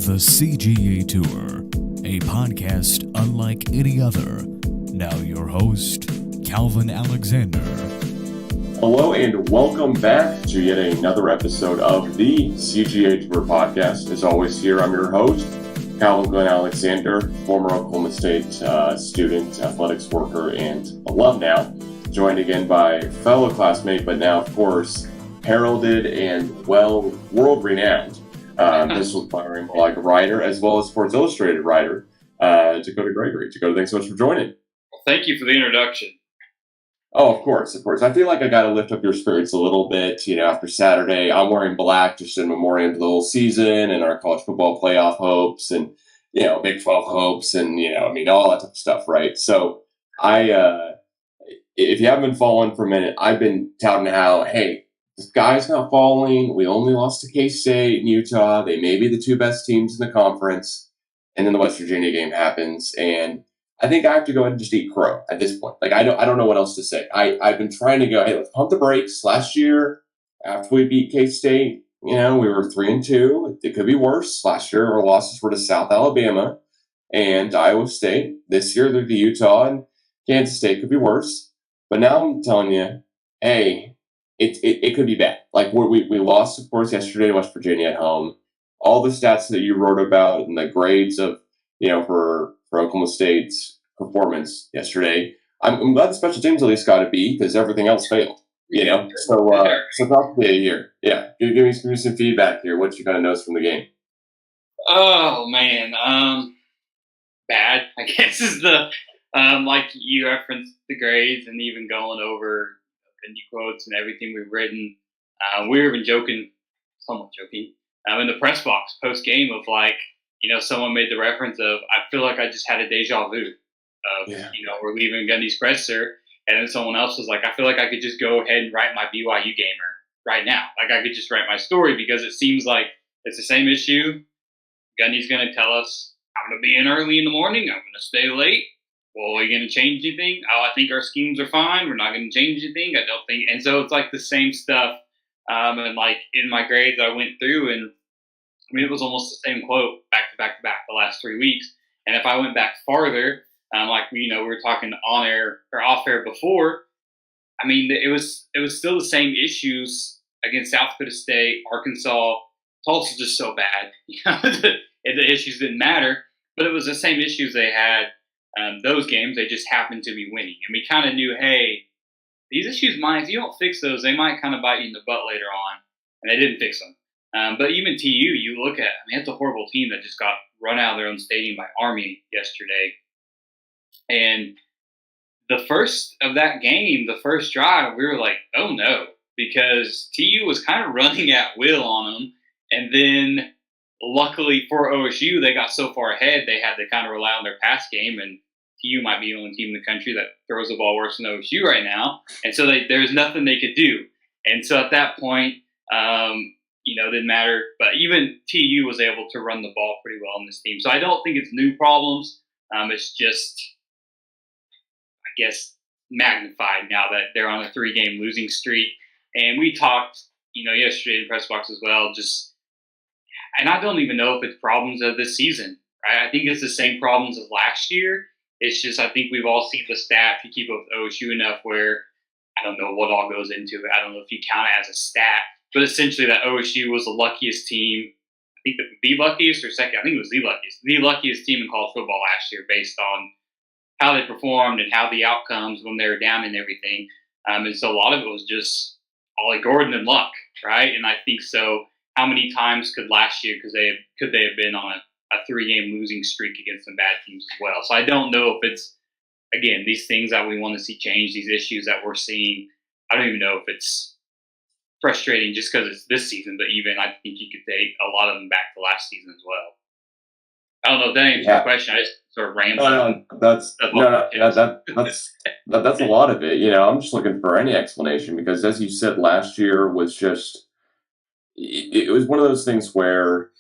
The CGA Tour, a podcast unlike any other. Now your host, Calvin Alexander. Hello and welcome back to yet another episode of the CGA Tour podcast. As always, here I'm your host, Calvin Glen Alexander, former Oklahoma State student, athletics worker, and alum now, joined again by fellow classmate, but now, of course, heralded and world-renowned Missile Firing blog writer, as well as Sports Illustrated writer, Dekota Gregory. Dekota, thanks so much for joining. Well, thank you for the introduction. Oh, of course. I feel like I got to lift up your spirits a little bit. After Saturday, I'm wearing black just in memoriam to the whole season and our college football playoff hopes and, Big 12 hopes and, all that type of stuff, right? So if you haven't been following for a minute, I've been touting how, hey, the sky's not falling. We only lost to K-State and Utah. They may be the two best teams in the conference. And then the West Virginia game happens. And I think I have to go ahead and just eat crow at this point. Like, I don't know what else to say. I've been trying to go, hey, let's pump the brakes. Last year, after we beat K-State, we were 3-2. It could be worse. Last year, our losses were to South Alabama and Iowa State. This year, they're to Utah and Kansas State. Could be worse. But now I'm telling you, hey, it could be bad. Like, we lost, of course, yesterday to West Virginia at home. All the stats that you wrote about and the grades of, for Oklahoma State's performance yesterday, I'm glad the special teams at least got a B because everything else failed. So talk to me here. Yeah, give me some feedback here. What you kind of noticed from the game? Oh man, bad. I guess is the like you referenced the grades and even going over the new quotes and everything we've written. We were even somewhat joking, in the press box post game of like. Someone made the reference of, I feel like I just had a deja vu of, we're leaving Gundy's presser. And then someone else was like, I feel like I could just go ahead and write my BYU gamer right now. Like I could just write my story because it seems like it's the same issue. Gundy's going to tell us, I'm going to be in early in the morning. I'm going to stay late. Well, are we going to change anything? Oh, I think our schemes are fine. We're not going to change anything. I don't think. And so it's like the same stuff. And like in my grades, I went through and it was almost the same quote back to back the last 3 weeks. And if I went back farther, like we were talking on air or off air before, it was still the same issues against South Dakota State, Arkansas. Tulsa just so bad. The issues didn't matter, but it was the same issues they had. Those games, they just happened to be winning, and we kind of knew, hey, these issues might, if you don't fix those, they might kind of bite you in the butt later on, and they didn't fix them. But even TU, you look at, it's a horrible team that just got run out of their own stadium by Army yesterday. And the first of that game, the first drive, we were like, oh no, because TU was kind of running at will on them. And then luckily for OSU, they got so far ahead, they had to kind of rely on their pass game. And TU might be the only team in the country that throws the ball worse than OSU right now. And so there's nothing they could do. And so at that point, didn't matter. But even TU was able to run the ball pretty well on this team. So I don't think it's new problems. It's just, I guess, magnified now that they're on a 3-game losing streak. And we talked, yesterday in the press box as well, and I don't even know if it's problems of this season, right? I think it's the same problems as last year. It's just, I think we've all seen the stat, if you keep up with OSU enough, where I don't know what all goes into it. I don't know if you count it as a stat. But essentially that OSU was the luckiest team. I think the luckiest or second. I think it was the luckiest team in college football last year based on how they performed and how the outcomes when they were down and everything. And so a lot of it was just Ollie Gordon and luck, right? And I think so. How many times could last year could they have been on a 3-game losing streak against some bad teams as well? So I don't know if it's, again, these things that we want to see change, these issues that we're seeing. I don't even know if it's frustrating just because it's this season, but even I think you could take a lot of them back to last season as well. I don't know if that answers your question. I just sort of rambled. That's a lot of it. I'm just looking for any explanation because, as you said, last year was just it was one of those things where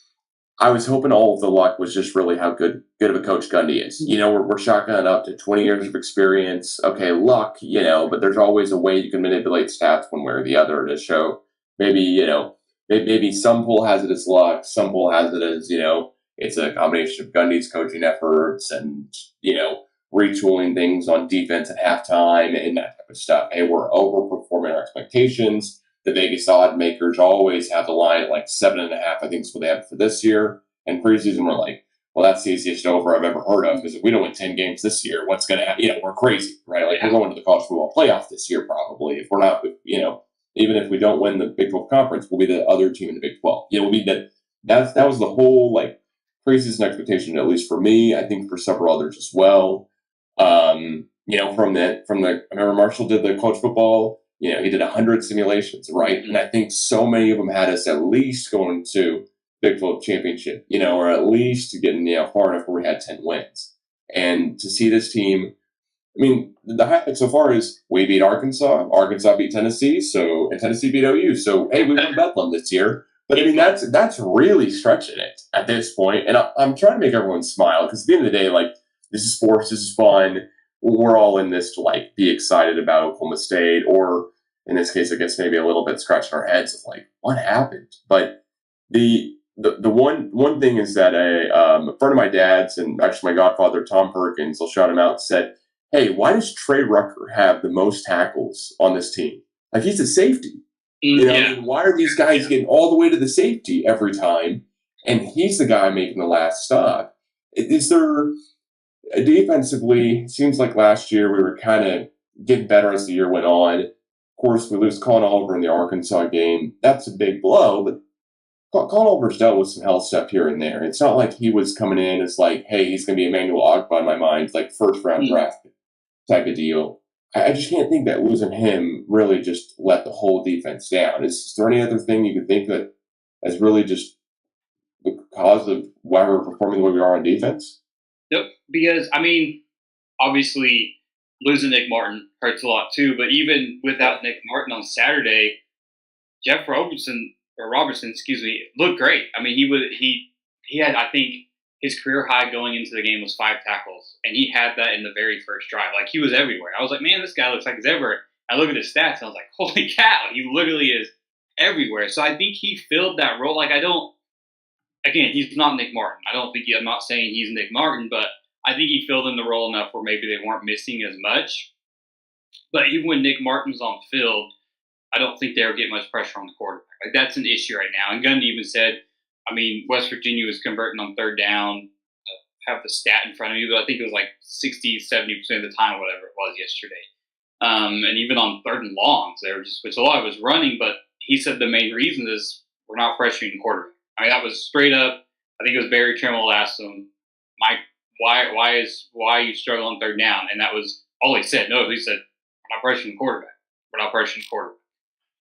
I was hoping all of the luck was just really how good of a coach Gundy is. We're shotgunning up to 20 years of experience. Okay, luck, but there's always a way you can manipulate stats one way or the other to show maybe some pool has it as luck, some pool has it as, It's a combination of Gundy's coaching efforts and, retooling things on defense at halftime and that type of stuff. Hey, we're overperforming our expectations. The Vegas odd makers always have the line at like 7.5, I think is what they have for this year. And preseason, we're like, well, that's the easiest over I've ever heard of, because if we don't win 10 games this year, what's going to happen? We're crazy, right? Like, we're going to the college football playoff this year, probably. If we're not, even if we don't win the Big 12 conference, we'll be the other team in the Big 12. We'll be that was the whole, like, preseason expectation, at least for me, I think for several others as well. I remember Marshall did the college football, he did 100 simulations, right? And I think so many of them had us at least going to Big 12 championship, or at least getting, far enough where we had 10 wins. And to see this team, the highlight so far is we beat Arkansas beat Tennessee, and Tennessee beat OU. So, hey, we won Bedlam this year. But, that's really stretching it at this point. And I'm trying to make everyone smile, because at the end of the day, like, this is sports, this is fun. We're all in this to, like, be excited about Oklahoma State, or in this case, I guess maybe a little bit scratching our heads of, like, what happened? But the one thing is that a friend of my dad's, and actually my godfather, Tom Perkins, I'll shout him out, said, hey, why does Trey Rucker have the most tackles on this team? Like, he's a safety. Why are these guys getting all the way to the safety every time, and he's the guy making the last stop? Is there defensively? It seems like last year we were kind of getting better as the year went on. Of course, we lose Colin Oliver in the Arkansas game. That's a big blow, but Colin Oliver's dealt with some health stuff here and there. It's not like he was coming in as like, hey, he's going to be Emmanuel Ogbah in my mind, like first-round draft type of deal. I just can't think that losing him really just let the whole defense down. Is there any other thing you could think that has really just the cause of why we're performing the way we are on defense? Nope, because, obviously losing Nick Martin hurts a lot too, but even without Nick Martin on Saturday, Jeff Robertson, looked great. He had, I think, his career high going into the game was 5 tackles, and he had that in the very first drive. Like, he was everywhere. I was like, man, this guy looks like he's everywhere. I look at his stats, and I was like, holy cow, he literally is everywhere. So I think he filled that role. Like, he's not Nick Martin. I'm not saying he's Nick Martin, but I think he filled in the role enough where maybe they weren't missing as much. But even when Nick Martin's on the field, I don't think they ever get much pressure on the quarterback. Like, that's an issue right now. And Gundy even said, West Virginia was converting on third down. I have the stat in front of me, but I think it was like 60, 70% of the time, whatever it was yesterday. And even on third and longs, which a lot of it was running, but he said the main reason is we're not pressuring the quarterback. That was straight up. I think it was Barry Trimble asked him, Mike, why are you struggling on third down? And that was all he said. No, he said, we're not pressuring the quarterback. We're not pressuring the quarterback.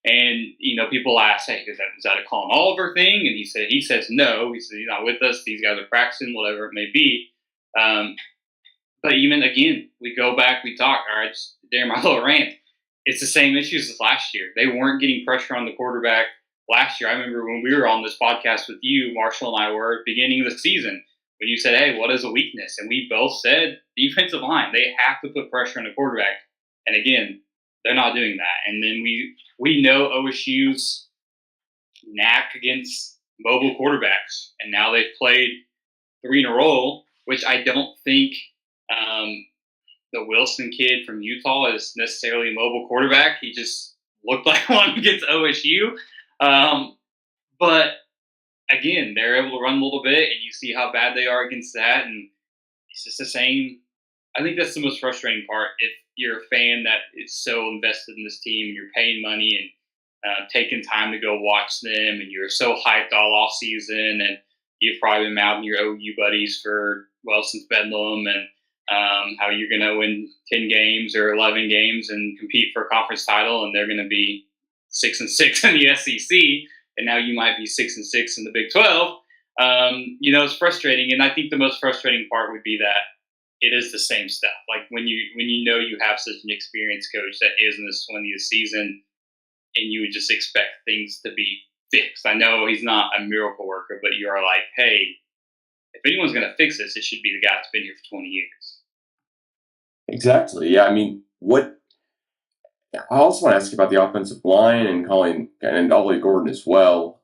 And, people ask, hey, is that a Colin Oliver thing? And he says no. He says he's not with us. These guys are practicing, whatever it may be. But even, again, we go back, we talk. All right, just during my little rant, it's the same issues as last year. They weren't getting pressure on the quarterback last year. I remember when we were on this podcast with you, Marshall and I were at the beginning of the season, when you said, hey, what is a weakness? And we both said defensive line. They have to put pressure on the quarterback. And, again, they're not doing that. And then we know OSU's knack against mobile quarterbacks. And now they've played 3 in a row, which I don't think the Wilson kid from Utah is necessarily a mobile quarterback. He just looked like one against OSU. But, again, they're able to run a little bit, and you see how bad they are against that. And it's just the same. I think that's the most frustrating part. If you're a fan that is so invested in this team, and you're paying money and taking time to go watch them, and you're so hyped all off season, and you've probably been mouthing your OU buddies since Bedlam, and how you're going to win 10 games or 11 games and compete for a conference title, and they're going to be 6-6 in the SEC, and now you might be 6-6 in the Big 12. It's frustrating, and I think the most frustrating part would be that it is the same stuff. Like when you know you have such an experienced coach that is in his 20th season, and you would just expect things to be fixed. I know he's not a miracle worker, but you are like, hey, if anyone's going to fix this, it should be the guy that's been here for 20 years. Exactly. Yeah. I also want to ask you about the offensive line and Ollie Gordon as well.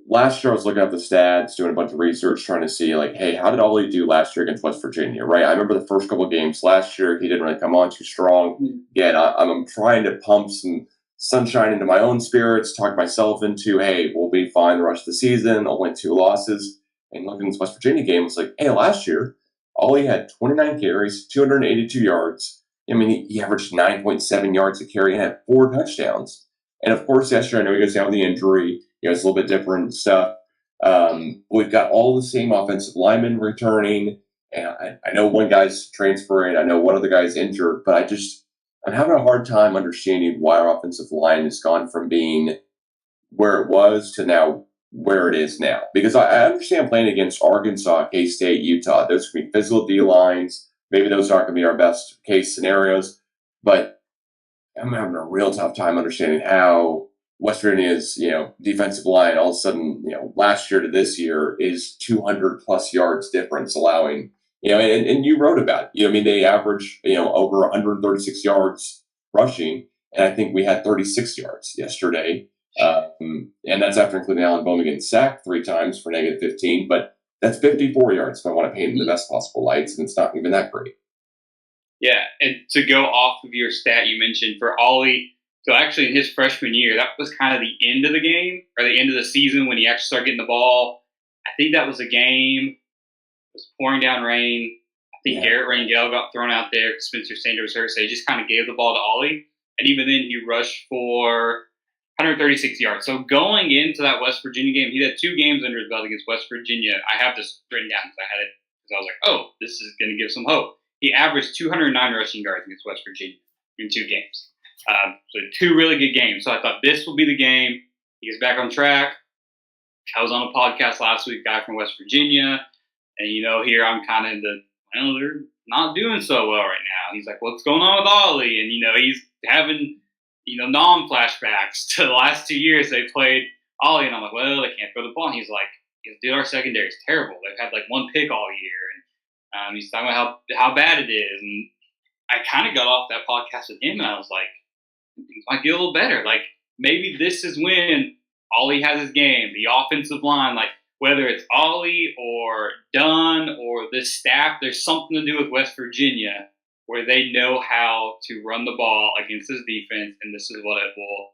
last year I was looking at the stats, doing a bunch of research, trying to see like, hey, how did Ollie do last year against West Virginia? Right, I remember the first couple of games last year he didn't really come on too strong. Again, I'm trying to pump some sunshine into my own spirits, talk myself into, hey, we'll be fine the rest of the season. Only 2 losses, and looking at this West Virginia game, it's like, hey, last year Ollie had 29 carries, 282 yards. I mean, he averaged 9.7 yards a carry and had 4 touchdowns. And of course, yesterday, I know he goes down with the injury. It's a little bit different stuff. We've got all the same offensive linemen returning. And I know one guy's transferring. I know one other guy's injured. But I'm having a hard time understanding why our offensive line has gone from being where it was to now where it is now. Because I understand playing against Arkansas, K-State, Utah. Those could be physical D-lines. Maybe those aren't going to be our best case scenarios. But I'm having a real tough time understanding how West Virginia's, defensive line all of a sudden, last year to this year is 200 plus yards difference, allowing, and you wrote about it. I mean, they average, over 136 yards rushing, and I think we had 36 yards yesterday. And that's after including Alan Bowman getting sacked 3 times for negative 15, but that's 54 yards if I want to paint in the best possible lights, and it's not even that great. Yeah, and to go off of your stat you mentioned for Ollie, so actually in his freshman year, that was kind of the end of the game, or the end of the season when he actually started getting the ball. I think that was a game, it was pouring down rain. I think Garrett Rangel got thrown out there because Spencer Sanders was hurt, so he just kind of gave the ball to Ollie. And even then, he rushed for 136 yards. So going into that West Virginia game, he had 2 games under his belt against West Virginia. I have this written down because I had it, because I was like, oh, this is going to give some hope. He averaged 209 rushing yards against West Virginia in 2 games. So 2 really good games. So I thought this will be the game. He gets back on track. I was on a podcast last week, guy from West Virginia. And, here I'm kind of they're not doing so well right now. He's like, what's going on with Ollie? And, he's having, non-flashbacks to the last 2 years they played Ollie. And I'm like, well, they can't throw the ball. And he's like, dude, our secondary is terrible. They've had 1 pick all year. And he's talking about how bad it is. And I kind of got off that podcast with him, and I was like, things might get a little better. Maybe this is when Ollie has his game, the offensive line, whether it's Ollie or Dunn or this staff, there's something to do with West Virginia where they know how to run the ball against this defense, and this is what it will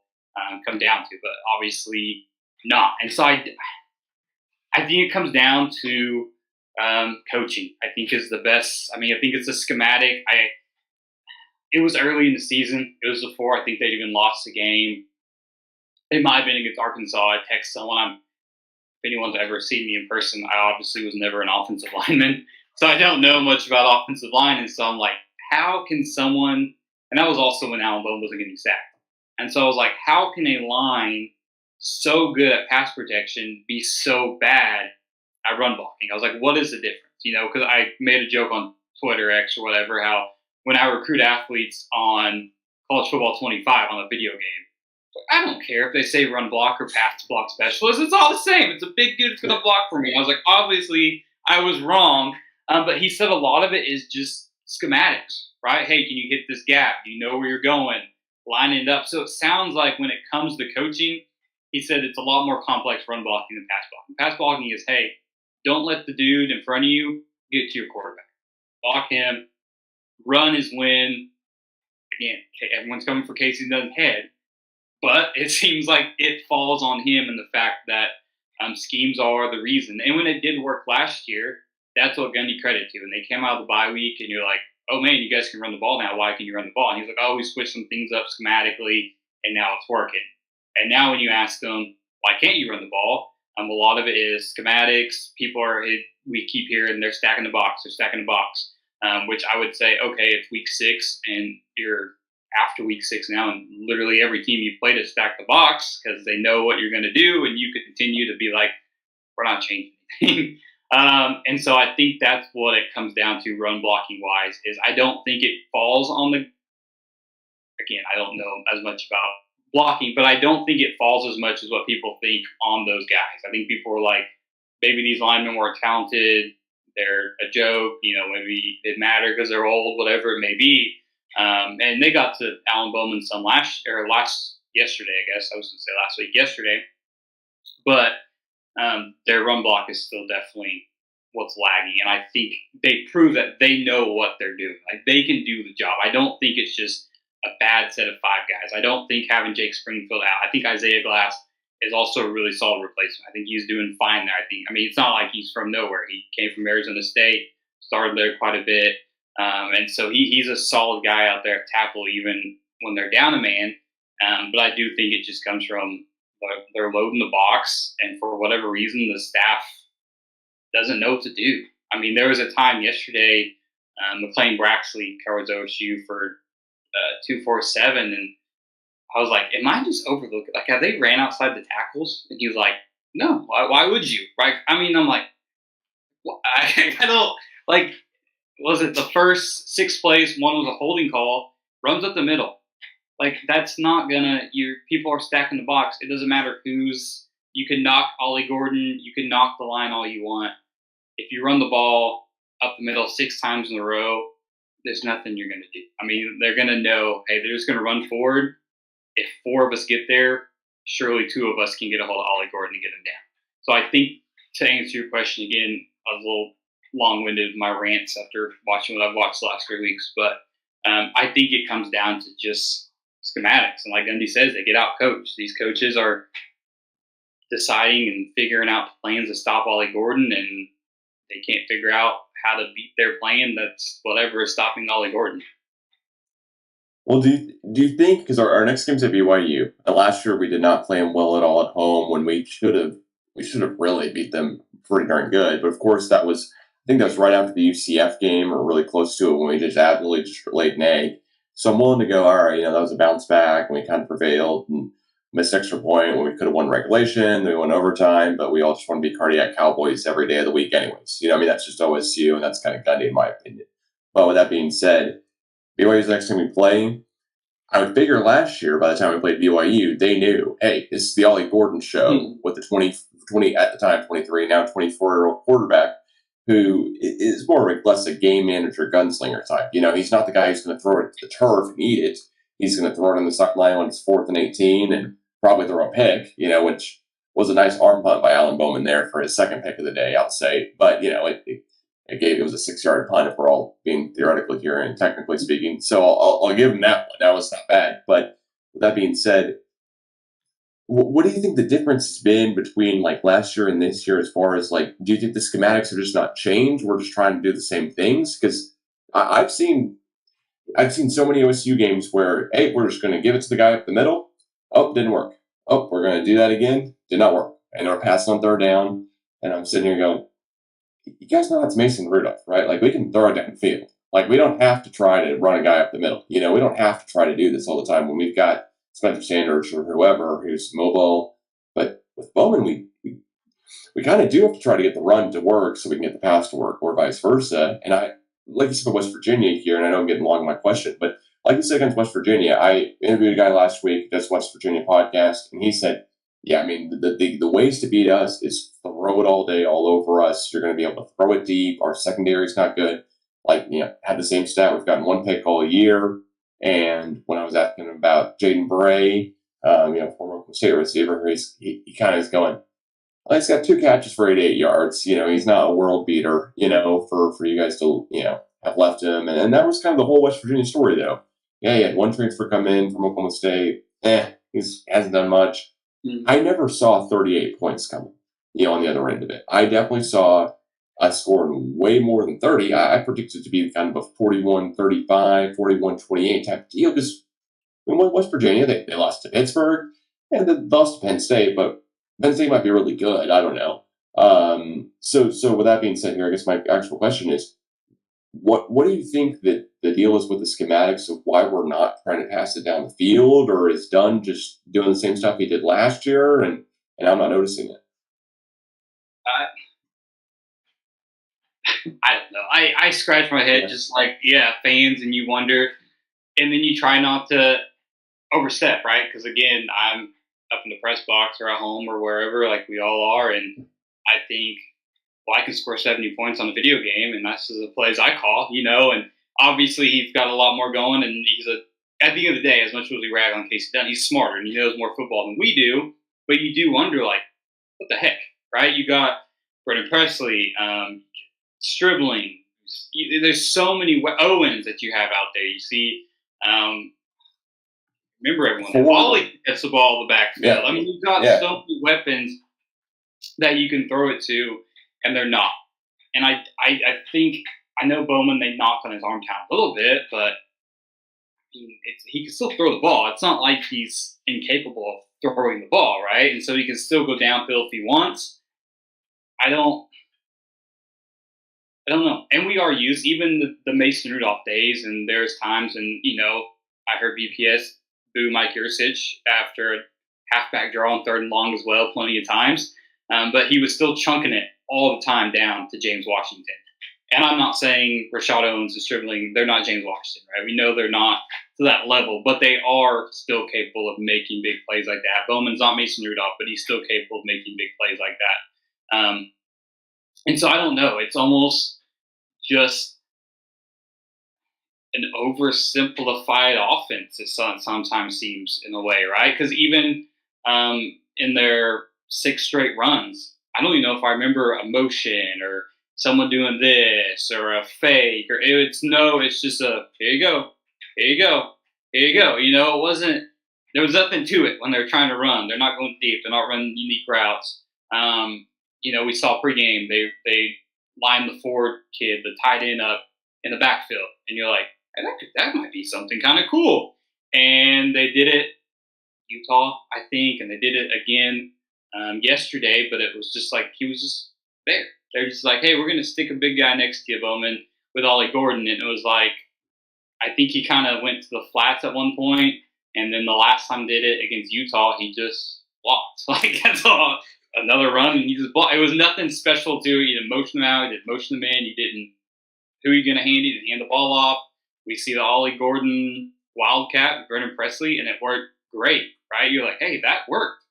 come down to. But obviously not. And so I think it comes down to coaching. I think is the best. I mean, I think it's a schematic. It was early in the season. It was before I think they'd even lost the game. It might have been against Arkansas. I text someone. If anyone's ever seen me in person, I obviously was never an offensive lineman, so I don't know much about offensive line. And so I'm like, how can someone? And that was also when Alan Bowman wasn't getting sacked. And so I was like, how can a line so good at pass protection be so bad at run blocking? I was like, what is the difference? Because I made a joke on Twitter X or whatever, how when I recruit athletes on College Football 25 on a video game, I don't care if they say run block or pass block specialist. It's all the same. It's a big dude for the block for me. I was like, obviously, I was wrong. But he said a lot of it is just schematics, right? Hey, can you hit this gap? Do you know where you're going? Line it up. So it sounds like when it comes to coaching, he said it's a lot more complex run blocking than pass blocking. Pass blocking is, hey, don't let the dude in front of you get to your quarterback. Block him. Run is when, again, everyone's coming for Casey Dunn's head. But it seems like it falls on him and the fact that schemes are the reason. And when it did work last year, that's what Gundy credit to. And they came out of the bye week, and you're like, oh, man, you guys can run the ball now. Why can you run the ball? And he's like, oh, we switched some things up schematically, and now it's working. And now when you ask them, why can't you run the ball? A lot of it is schematics. We keep hearing they're stacking the box, which I would say, okay, it's week 6, and you're after week 6 now, and literally every team you play to stack the box because they know what you're going to do, and you could continue to be like, we're not changing anything. And so I think that's what it comes down to run blocking wise is I don't think it falls on again, I don't know as much about blocking, but I don't think it falls as much as what people think on those guys. I think people are like, maybe these linemen were talented, they're a joke, maybe it matter because they're old, whatever it may be. And they got to Alan Bowman's son yesterday, I guess. I was going to say last week, yesterday. but their run block is still definitely what's lagging. And I think they prove that they know what they're doing. Like, they can do the job. I don't think it's just a bad set of 5 guys. I don't think having Jake Springfield out. I think Isaiah Glass is also a really solid replacement. I think he's doing fine there. I mean, it's not like he's from nowhere. He came from Arizona State, started there quite a bit. And so he's a solid guy out there at tackle, even when they're down a man. But I do think it just comes from they're loading the box, and for whatever reason, the staff doesn't know what to do. I mean, there was a time yesterday, McLean Braxley covers OSU for 247, and I was like, am I just overlooking? Like, have they ran outside the tackles? And he was like, no, why would you? Right? I mean, I'm like, well, I don't, like, was it the first 6 plays, one was a holding call, runs up the middle. Like, that's not gonna, people are stacking the box. It doesn't matter you can knock Ollie Gordon, you can knock the line all you want. If you run the ball up the middle 6 times in a row, there's nothing you're going to do. I mean, they're going to know, hey, they're just going to run forward. If 4 of us get there, surely 2 of us can get a hold of Ollie Gordon and get him down. So I think, to answer your question again, I was a little long-winded in my rants after watching what I've watched the last 3 weeks, but I think it comes down to just schematics. And like Gundy says, they get out coached. These coaches are deciding and figuring out plans to stop Ollie Gordon, and they can't figure out how to beat their plan. That's whatever is stopping Ollie Gordon. Well, do you think, because our next game's at BYU, and last year we did not play them well at all at home when we should have really beat them pretty darn good. But of course, I think that was right after the UCF game, or really close to it, when we just absolutely just laid an egg. So I'm willing to go, all right, that was a bounce back, and we kind of prevailed and missed extra point when we could have won regulation, then we won overtime, but we all just want to be cardiac Cowboys every day of the week anyways. I mean, that's just OSU, and that's kind of Gundy in my opinion. But with that being said, BYU's the next time we play. I would figure last year, by the time we played BYU, they knew, hey, this is the Ollie Gordon show with the 20 at the time, 23, now 24-year-old quarterback who is more or less a game manager, gunslinger type. He's not the guy who's going to throw it to the turf and eat it. He's going to throw it on the sideline when it's 4th and 18 and probably throw a pick, which was a nice arm punt by Alan Bowman there for his second pick of the day, I'll say. But, it was a 6-yard punt if we're all being theoretical here and technically speaking. So I'll give him that one. That was not bad. But with that being said, what do you think the difference has been between like last year and this year as far as like, do you think the schematics have just not changed? We're just trying to do the same things? Because I've seen so many OSU games where, hey, we're just going to give it to the guy up the middle. Oh, didn't work. Oh, we're going to do that again. Did not work. And we're passing on 3rd down. And I'm sitting here going, you guys know that's Mason Rudolph, right? Like, we can throw it downfield. Like, we don't have to try to run a guy up the middle. We don't have to try to do this all the time when we've got Spencer Sanders or whoever who's mobile. But with Bowman, we kind of do have to try to get the run to work so we can get the pass to work, or vice versa. And like you said, with West Virginia here, and I know I'm getting long in my question, but like you said against West Virginia, I interviewed a guy last week, that's West Virginia podcast, and he said, yeah, I mean, the ways to beat us is throw it all day, all over us. You're going to be able to throw it deep. Our secondary is not good. Like, had the same stat. We've gotten 1 pick all year. And when I was asking him about Jaden Bray, former Oklahoma State receiver, he kind of is going, well, he's got 2 catches for 88 yards. He's not a world beater, for you guys to, have left him. And that was kind of the whole West Virginia story, though. Yeah, he had 1 transfer come in from Oklahoma State. He hasn't done much. I never saw 38 points coming, on the other end of it. I definitely saw us scoring way more than 30. I predicted it to be kind of a 41-35, 41-28 type of deal. Because West Virginia, they lost to Pittsburgh, and they lost to Penn State, but Penn State might be really good. I don't know. So with that being said here, I guess my actual question is, what do you think that the deal is with the schematics of why we're not trying to pass it down the field, or is Dunn just doing the same stuff he did last year and I'm not noticing it? I don't know. I scratch my head just like, fans, and you wonder, and then you try not to overstep, right? Because again, I'm up in the press box or at home or wherever, like we all are, and I think, well, I can score 70 points on a video game, and that's the plays I call, and obviously he's got a lot more going, and at the end of the day, as much as we rag on Casey Dunn, he's smarter and he knows more football than we do, but you do wonder, like, what the heck, right? You got Brendan Presley, Stribling. There's so many Owens that you have out there. You see, remember everyone. Ollie gets the ball in the backfield. Yeah. I mean, you've got so many weapons that you can throw it to, and they're not. And I think, I know Bowman, they knocked on his arm talent a little bit, but he can still throw the ball. It's not like he's incapable of throwing the ball, right? And so he can still go downfield if he wants. I don't know. And we are used, even the Mason Rudolph days, and there's times, and, I heard BPS boo Mike Yursich after a halfback draw on 3rd and long as well, plenty of times. But he was still chunking it all the time down to James Washington. And I'm not saying Rashad Owens and Stribling, they're not James Washington, right? We know they're not to that level, but they are still capable of making big plays like that. Bowman's not Mason Rudolph, but he's still capable of making big plays like that. And so I don't know. It's almost just an oversimplified offense, it sometimes seems, in a way, right? Because even in their 6 straight runs, I don't even know if I remember a motion or someone doing this or a fake, or it's just a, here you go. It wasn't, there was nothing to it when they're trying to run. They're not going deep. They're not running unique routes. We saw pregame, they lined the forward kid, the tight end, up in the backfield. And you're like, hey, that might be something kind of cool. And they did it, Utah, I think, and they did it again yesterday, but it was just like he was just there. They're just like, hey, we're going to stick a big guy next to you, Bowman, with Ollie Gordon. And it was like, I think he kind of went to the flats at one point, and then the last time did it against Utah, he just blocked. Like, that's all. Another run, and he just blocked. It was nothing special to it. You didn't motion him out. You didn't motion him in. You didn't, who are you going to hand? You didn't hand the ball off. We see the Ollie Gordon Wildcat with Brendan Presley, and it worked great, right? You're like, hey, that worked.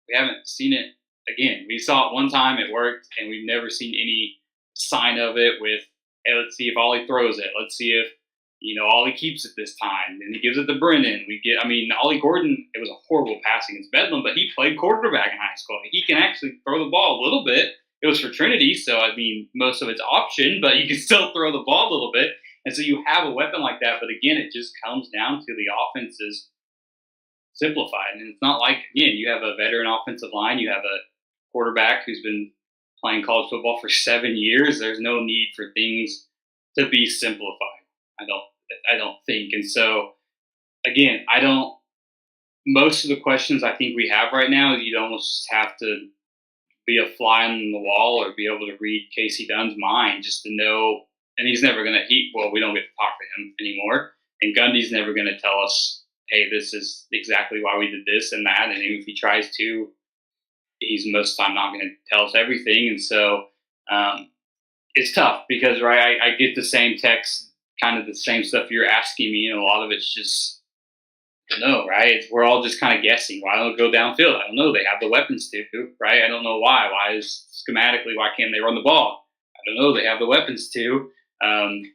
We haven't seen it again. We saw it one time, it worked, and we've never seen any sign of it with, hey, let's see if Ollie throws it. Let's see if, Ollie keeps it this time. And he gives it to Brennan. Ollie Gordon, it was a horrible pass against Bedlam, but he played quarterback in high school. He can actually throw the ball a little bit. It was for Trinity, so, most of it's option, but you can still throw the ball a little bit. And so you have a weapon like that, but again, it just comes down to the offense is simplified. And it's not like, again, you have a veteran offensive line, you have a quarterback who's been playing college football for 7 years. There's no need for things to be simplified. I don't think. And so, again, most of the questions I think we have right now is you'd almost have to be a fly on the wall or be able to read Casey Dunn's mind just to know. And he's never going to we don't get to talk to him anymore. And Gundy's never going to tell us, hey, this is exactly why we did this and that. And even if he tries to, he's most of the time not going to tell us everything. And so it's tough because, right, I get the same text, kind of the same stuff you're asking me. And a lot of it's just, I don't know, right? We're all just kind of guessing. Why don't they go downfield? I don't know. They have the weapons to, right? I don't know why. Why can't they run the ball? I don't know. They have the weapons to.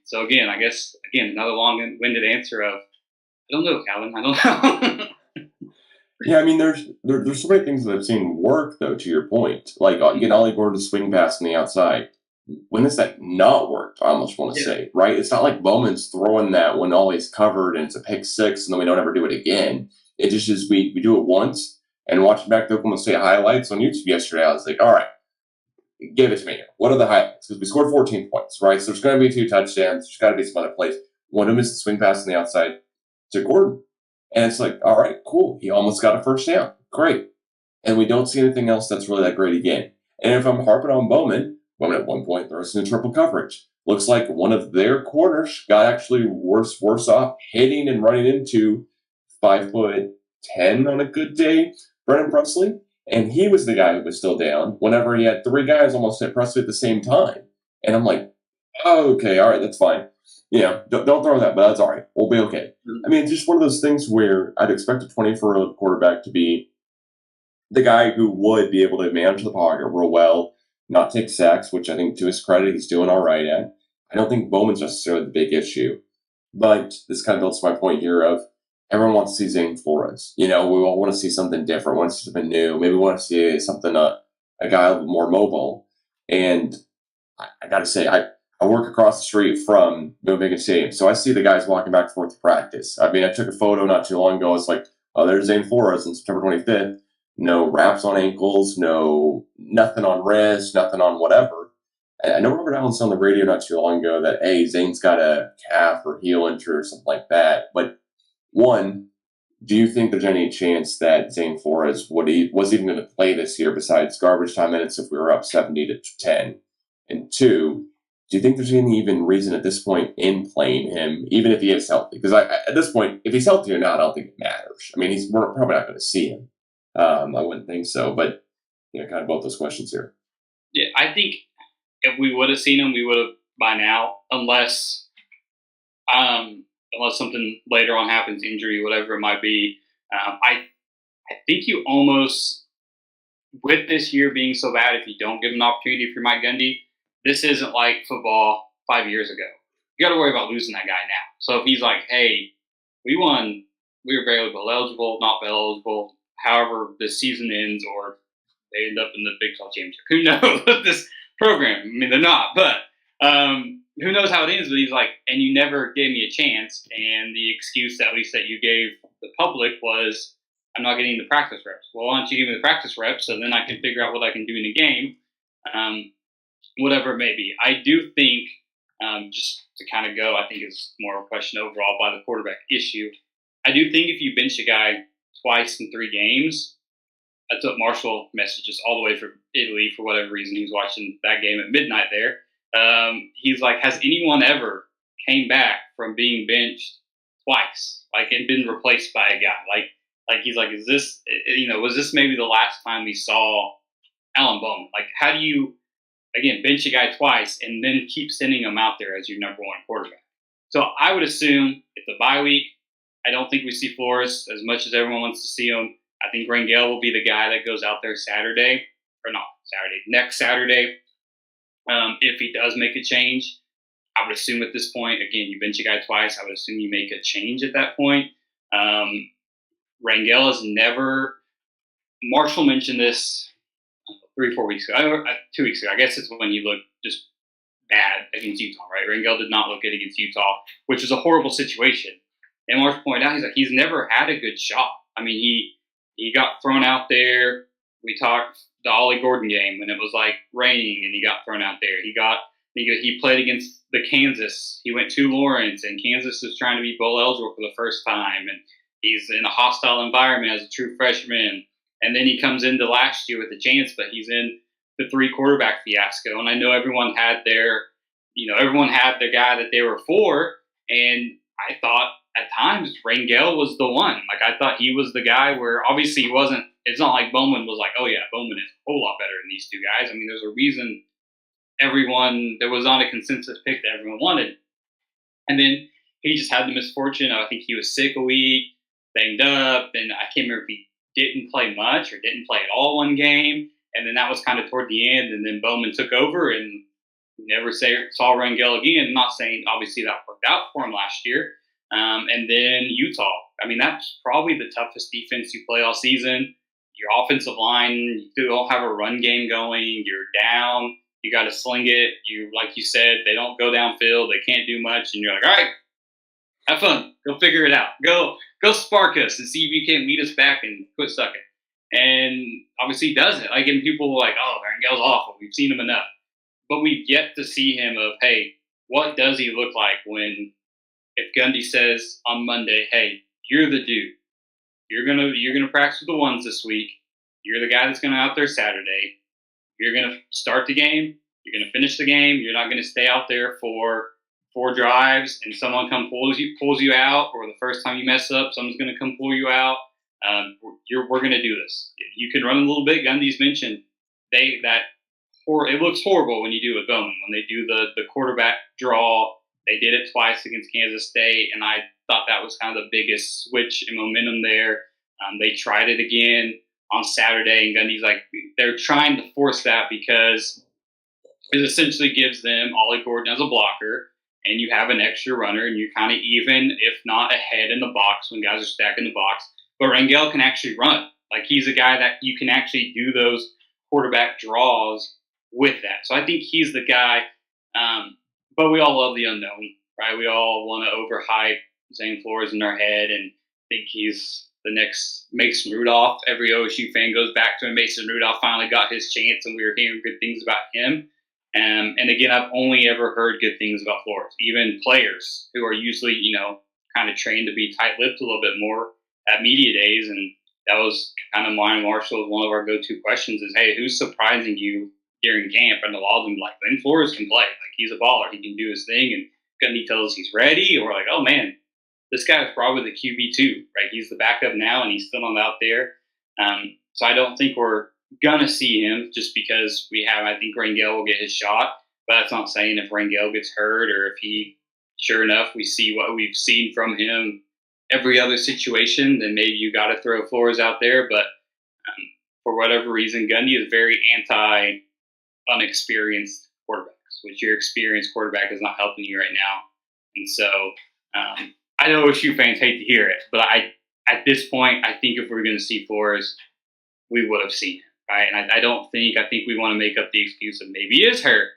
So again, I guess, another long-winded answer of, I don't know, Calvin. I don't know. Yeah, there's so many things that I've seen work, though, to your point. Like, getting Ollie Gordon to swing pass on the outside. When has that not worked, I almost want to say, right? It's not like Bowman's throwing that when Ollie's covered and it's a pick six and then we don't ever do it again. It just is we do it once, and watching back the Oklahoma State highlights on YouTube yesterday, I was like, all right, give it to me. What are the highlights? Because we scored 14 points, right? So there's going to be 2 touchdowns. There's got to be some other plays. One of them is the swing pass on the outside to Gordon. And it's like, all right, cool. He almost got a first down. Great. And we don't see anything else that's really that great again. And if I'm harping on Bowman at one point throws in triple coverage. Looks like one of their corners got actually worse off hitting and running into 5'10" on a good day, Brendan Presley. And he was the guy who was still down whenever he had 3 guys almost hit Presley at the same time. And I'm like, oh, okay, all right, that's fine. Yeah, don't throw that, but that's all right. We'll be okay. It's just one of those things where I'd expect a 24-year-old quarterback to be the guy who would be able to manage the pocket real well, not take sacks, which I think to his credit he's doing all right at. I don't think Bowman's necessarily the big issue. But this kind of builds my point here of everyone wants to see Zane Flores. We all want to see something different, want to see something new. Maybe we want to see something, a guy a little more mobile. And I got to say, I work across the street from Michigan Stadium, so I see the guys walking back and forth to practice. I mean, I took a photo not too long ago. It's like, oh, there's Zane Flores on September 25th. No wraps on ankles, nothing on wrist, nothing on whatever. And I know Robert Allen said on the radio not too long ago that, hey, Zane's got a calf or heel injury or something like that. But one, do you think there's any chance that Zane Flores was even going to play this year besides garbage time minutes if we were up 70-10? And two, do you think there's any even reason at this point in playing him, even if he is healthy? Because at this point, if he's healthy or not, I don't think it matters. I mean, we're probably not going to see him. I wouldn't think so. But, kind of both those questions here. Yeah, I think if we would have seen him, we would have by now, unless something later on happens, injury, whatever it might be. I think you almost, with this year being so bad, if you don't give an opportunity for Mike Gundy, this isn't like football 5 years ago. You got to worry about losing that guy now. So if he's like, hey, we won, we were barely bowl eligible, not bowl eligible, however the season ends, or they end up in the Big 12 championship. Who knows with this program? I mean, they're not, but who knows how it ends? But he's like, and you never gave me a chance. And the excuse, at least that you gave the public, was, I'm not getting the practice reps. Well, why don't you give me the practice reps so then I can figure out what I can do in a game, whatever it may be. I do think, just to kind of go, I think it's more of a question overall by the quarterback issue. I do think if you bench a guy twice in 3 games, I took Marshall messages all the way from Italy for whatever reason. He was watching that game at midnight there. He's like, has anyone ever came back from being benched twice, and been replaced by a guy? Like he's like, is this, was this maybe the last time we saw Alan Bowman? Like, how do you, again, bench a guy twice and then keep sending him out there as your number one quarterback? So I would assume it's a bye week. I don't think we see Flores as much as everyone wants to see him. I think Rangel will be the guy that goes out there next Saturday. If he does make a change, I would assume at this point, again, you bench a guy twice, I would assume you make a change at that point. Rangel has never, Marshall mentioned this 3 or 4 weeks ago, 2 weeks ago. I guess it's when he looked just bad against Utah, right? Rangel did not look good against Utah, which is a horrible situation. And Marshall pointed out, he's never had a good shot. I mean, he got thrown out there. We talked the Ollie Gordon game when it was raining and he got thrown out there. He played against the Kansas. He went to Lawrence, and Kansas is trying to be bowl eligible for the first time, and he's in a hostile environment as a true freshman. And then he comes into last year with a chance, but he's in the 3 quarterback fiasco. And I know everyone had the guy that they were for, and I thought at times Rangel was the one. I thought he was the guy where obviously he wasn't. It's not like Bowman was like, oh yeah, Bowman is a whole lot better than these 2 guys. I mean, there's a reason there was not a consensus pick that everyone wanted. And then he just had the misfortune. I think he was sick a week, banged up, and I can't remember if he didn't play much or didn't play at all one game. And then that was kind of toward the end, and then Bowman took over and never saw Rangel again. I'm not saying obviously that worked out for him last year. And then Utah. I mean, that's probably the toughest defense you play all season. Your offensive line, you don't have a run game going. You're down. You got to sling it. Like you said, they don't go downfield. They can't do much. And you're like, all right, have fun. Go figure it out. Go spark us and see if you can't meet us back and quit sucking. And obviously he doesn't. And people are like, oh, Rangel's awful. We've seen him enough. But we've yet to see him of, hey, what does he look like if Gundy says on Monday, hey, you're the dude. You're gonna practice with the ones this week. You're the guy that's gonna out there Saturday. You're gonna start the game. You're gonna finish the game. You're not gonna stay out there for 4 drives and someone pulls you out, or the first time you mess up, someone's gonna come pull you out. We're gonna do this. You can run a little bit. Gundy's mentioned it looks horrible when you do it with Bowman, when they do the quarterback draw. They did it twice against Kansas State, and I thought that was kind of the biggest switch in momentum there. They tried it again on Saturday, and Gundy's like, they're trying to force that because it essentially gives them Ollie Gordon as a blocker, and you have an extra runner, and you're kind of even, if not ahead in the box when guys are stacking the box. But Rangel can actually run. Like, he's a guy that you can actually do those quarterback draws with that. So I think he's the guy. But we all love the unknown, right? We all want to overhype Zane Flores in our head and think he's the next Mason Rudolph. Every OSU fan goes back to when Mason Rudolph finally got his chance, and we were hearing good things about him. And again, I've only ever heard good things about Flores. Even players who are usually, kind of trained to be tight-lipped a little bit more at media days, and that was kind of mine and Marshall's one of our go-to questions is, hey, who's surprising you during camp? And a lot of them like, Zane Flores can play. Like, he's a baller. He can do his thing. And Gundy tells us he's ready. Or like, oh, man, this guy is probably the QB2, right? He's the backup now, and he's still not out there. So I don't think we're going to see him just because I think Rangel will get his shot. But that's not saying if Rangel gets hurt or if sure enough, we see what we've seen from him every other situation, then maybe you got to throw Flores out there. But for whatever reason, Gundy is very anti-unexperienced quarterbacks, which your experienced quarterback is not helping you right now. And so I know OSU fans hate to hear it, but at this point, I think if we're going to see Flores, we would have seen him, right? And I think we want to make up the excuse of maybe he is hurt,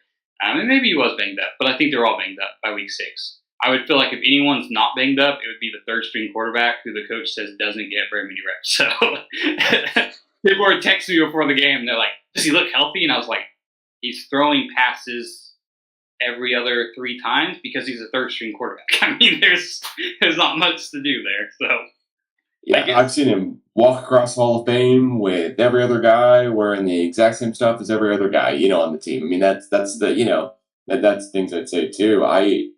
and maybe he was banged up, but I think they're all banged up by week 6. I would feel like if anyone's not banged up, it would be the third-string quarterback who the coach says doesn't get very many reps. So people were texting me before the game, and they're like, does he look healthy? And I was like, he's throwing passes every other 3 times because he's a third-string quarterback. I mean, there's not much to do there. So yeah, I've seen him walk across Hall of Fame with every other guy wearing the exact same stuff as every other guy, on the team. I mean, that's the that's things I'd say too. I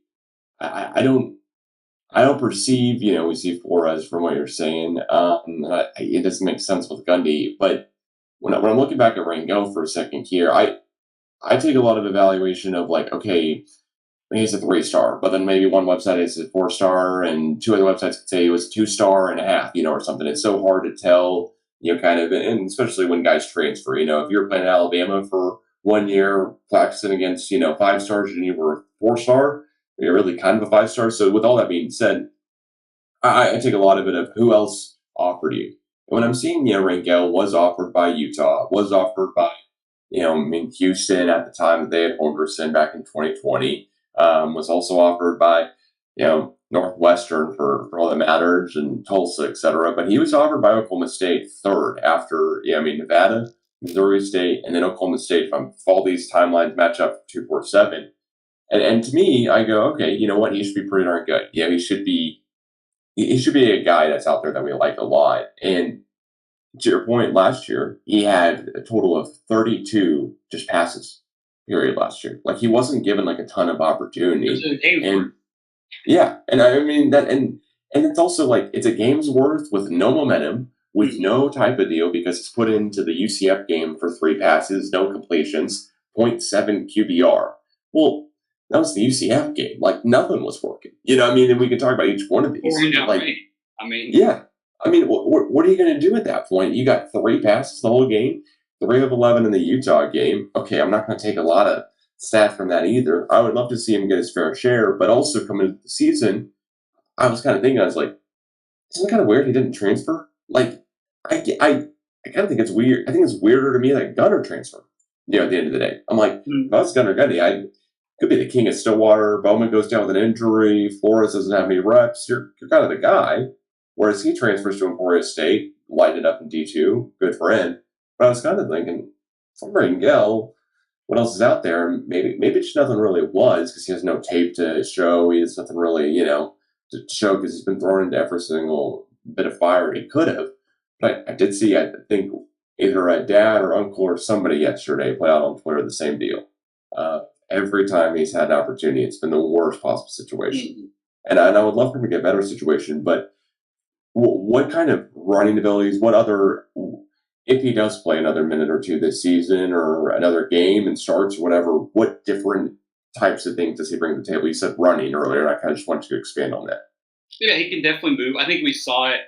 don't perceive, we see Flores from what you're saying. It doesn't make sense with Gundy, but when I'm looking back at Rangel for a second here, I take a lot of evaluation of like, okay, he's a 3-star, but then maybe one website is a 4-star, and 2 other websites could say he was a 2.5 or something. It's so hard to tell, kind of, and especially when guys transfer. If you're playing Alabama for 1 year, practicing against 5-stars, and you were a 4-star. You're really kind of a 5-star. So with all that being said, I take a lot of it of who else offered you. And when I'm seeing, Rangel was offered by Utah, was offered by, Houston at the time that they had Holgorsen back in 2020, was also offered by, Northwestern for all that matters, and Tulsa, etc. But he was offered by Oklahoma State third after, Nevada, Missouri State, and then Oklahoma State. If all these timelines match up for 247. And to me, I go, okay, you know what? He should be pretty darn good. He should be a guy that's out there that we like a lot. And to your point, last year, he had a total of 32 just passes, period, last year. Like, he wasn't given like a ton of opportunity. And yeah, and I mean that, and it's also like it's a game's worth with no momentum, with no type of deal, because it's put into the UCF game for 3 passes, no completions, 0.7 QBR. Well, that was the UCF game. Like, nothing was working. And we can talk about each one of these. Yeah. I mean, what are you going to do at that point? You got 3 passes the whole game, 3 of 11 in the Utah game. Okay, I'm not going to take a lot of stats from that either. I would love to see him get his fair share, but also coming into the season, I was kind of thinking, I was like, isn't it kind of weird he didn't transfer? Like, I kind of think it's weird. I think it's weirder to me that Gunner transferred, at the end of the day. I'm like, if I was Gunner Gundy, could be the king of Stillwater. Bowman goes down with an injury. Flores doesn't have any reps. You're kind of the guy. Whereas he transfers to Emporia State, lighted up in D2. Good for him. But I was kind of thinking, for Rangel, what else is out there? Maybe it's nothing really was because he has no tape to show. He has nothing really, to show because he's been thrown into every single bit of fire he could have. But I did see, I think, either a dad or uncle or somebody yesterday put out on Twitter the same deal. Every time he's had an opportunity, it's been the worst possible situation. And I would love for him to get a better situation, but what kind of running abilities, if he does play another minute or 2 this season or another game and starts or whatever, what different types of things does he bring to the table? You said running earlier, and I kind of just wanted to expand on that. Yeah, he can definitely move. I think we saw it.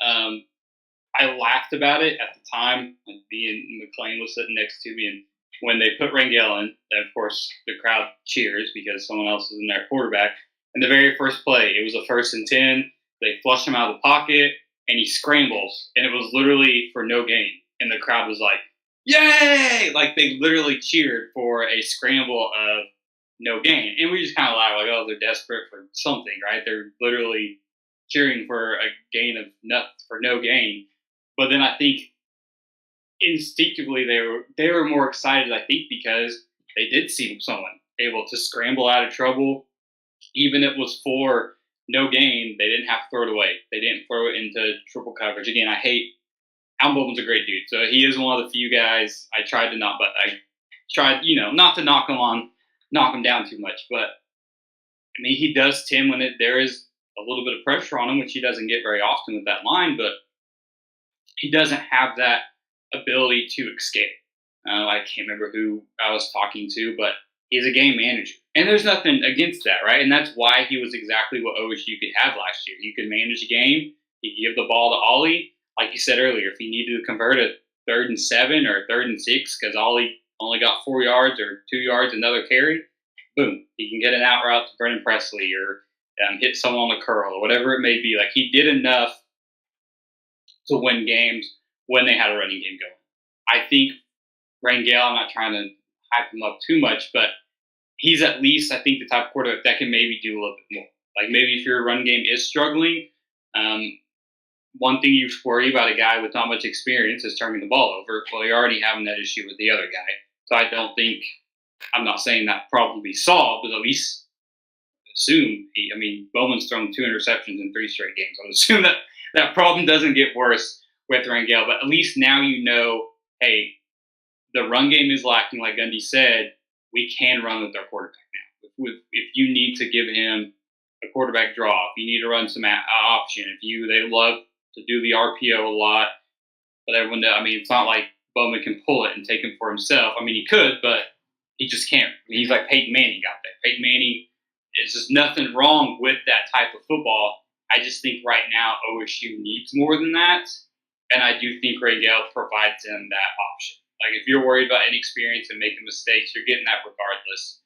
I laughed about it at the time. Like, McLean was sitting next to me, and when they put Rangel in, then of course the crowd cheers because someone else is in their quarterback. And the very first play, it was a 1st and 10. They flush him out of the pocket, and he scrambles, and it was literally for no gain. And the crowd was like, "Yay!" Like they literally cheered for a scramble of no gain, and we just kind of laughed like, "Oh, they're desperate for something, right? They're literally cheering for a gain of no gain." But then I think instinctively they were more excited, I think, because they did see someone able to scramble out of trouble, even if it was for no gain. They didn't have to throw it away. They didn't throw it into triple coverage. Again, Al Bowman's a great dude, so he is one of the few guys I tried, not to knock him down too much, but I mean he does tend when there is a little bit of pressure on him, which he doesn't get very often with that line, but he doesn't have that ability to escape. I can't remember who I was talking to, but he's a game manager. And there's nothing against that, right? And that's why he was exactly what OSU could have last year. You could manage a game. You could give the ball to Ollie. Like you said earlier, if he needed to convert a 3rd and 7 or 3rd and 6 because Ollie only got 4 yards or 2 yards, another carry, boom. He can get an out route to Brennan Presley or hit someone on the curl or whatever it may be. Like he did enough to win games when they had a running game going. I think Rangel, I'm not trying to hype him up too much, but he's at least, I think, the type of quarterback that can maybe do a little bit more. Like maybe if your run game is struggling, one thing you worry about a guy with not much experience is turning the ball over. Well, you're already having that issue with the other guy. So I don't think, I'm not saying that problem will be solved, but at least assume, Bowman's thrown 2 interceptions in 3 straight games. I would assume that problem doesn't get worse with Rangel, but at least now you know, hey, the run game is lacking, like Gundy said. We can run with our quarterback now. If you need to give him a quarterback draw, if you need to run some option, they love to do the RPO a lot, but everyone knows, it's not like Bowman can pull it and take him for himself. He could, but he just can't. He's like Peyton Manning out there. Peyton Manning, there's just nothing wrong with that type of football. I just think right now OSU needs more than that, and I do think Rangel provides them that option. Like if you're worried about inexperience and making mistakes, you're getting that regardless.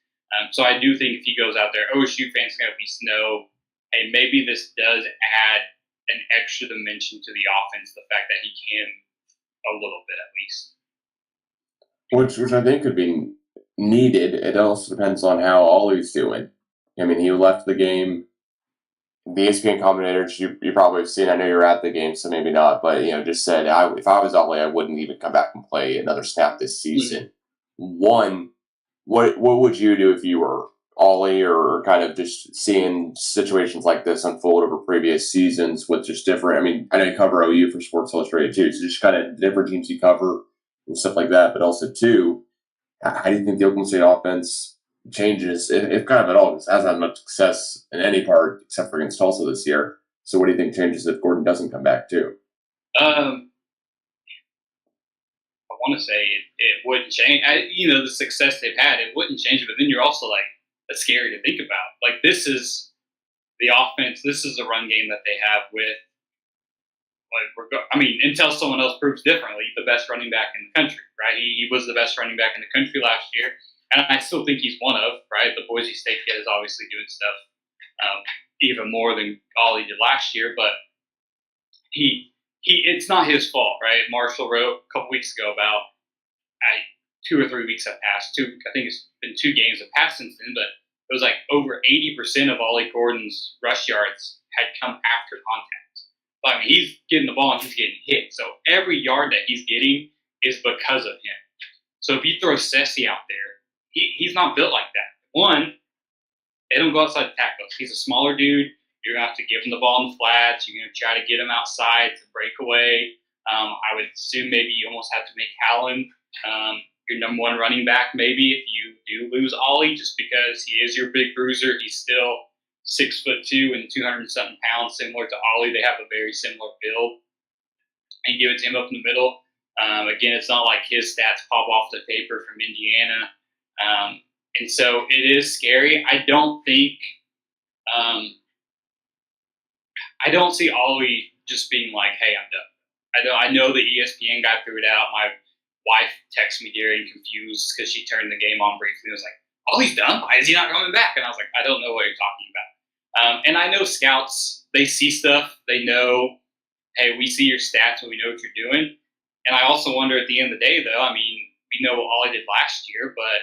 So I do think if he goes out there, OSU fans can at least know, hey, maybe this does add an extra dimension to the offense, the fact that he can a little bit at least. Which I think could be needed. It also depends on how Ollie's doing. He left the game. The ESPN commentators, you probably have seen, I know you were at the game, so maybe not, but, just said, if I was Ollie, I wouldn't even come back and play another snap this season. Mm-hmm. One, what would you do if you were Ollie, or kind of just seeing situations like this unfold over previous seasons with just different, I know you cover OU for Sports Illustrated too, so just kind of different teams you cover and stuff like that, but also too, how do you think the Oklahoma State offense changes, if kind of at all? Because it hasn't had much success in any part except for against Tulsa this year. So what do you think changes if Gordon doesn't come back too? I want to say it wouldn't change. The success they've had, it wouldn't change. But then you're also like, that's scary to think about. Like this is the offense. This is the run game that they have with, until someone else proves differently, the best running back in the country, right? He was the best running back in the country last year. And I still think he's one of, right? The Boise State kid is obviously doing stuff even more than Ollie did last year, but it's not his fault, right? Marshall wrote a couple weeks ago about 2 or 3 weeks have passed. I think it's been 2 games have passed since then, but it was like over 80% of Ollie Gordon's rush yards had come after contact. But he's getting the ball and he's getting hit. So every yard that he's getting is because of him. So if you throw Sessi out there, he's not built like that. One, they don't go outside the tackles. He's a smaller dude. You're going to have to give him the ball in the flats. You're going to try to get him outside to break away. I would assume maybe you almost have to make Calvin your number 1 running back maybe if you do lose Ollie, just because he is your big bruiser. He's still 6'2" and 200-something pounds, similar to Ollie. They have a very similar build. And you give it to him up in the middle. Again, it's not like his stats pop off the paper from Indiana. And so it is scary. I don't see Ollie just being like, hey, I'm done. I know the ESPN guy threw it out. wife texted me during confused because she turned the game on briefly and was like, "Oh, he's done? Why is he not coming back?" And I was like, "I don't know what you're talking about." And I know scouts, they see stuff. They know, hey, we see your stats and we know what you're doing. And I also wonder at the end of the day, though, I mean, we know all he did last year, but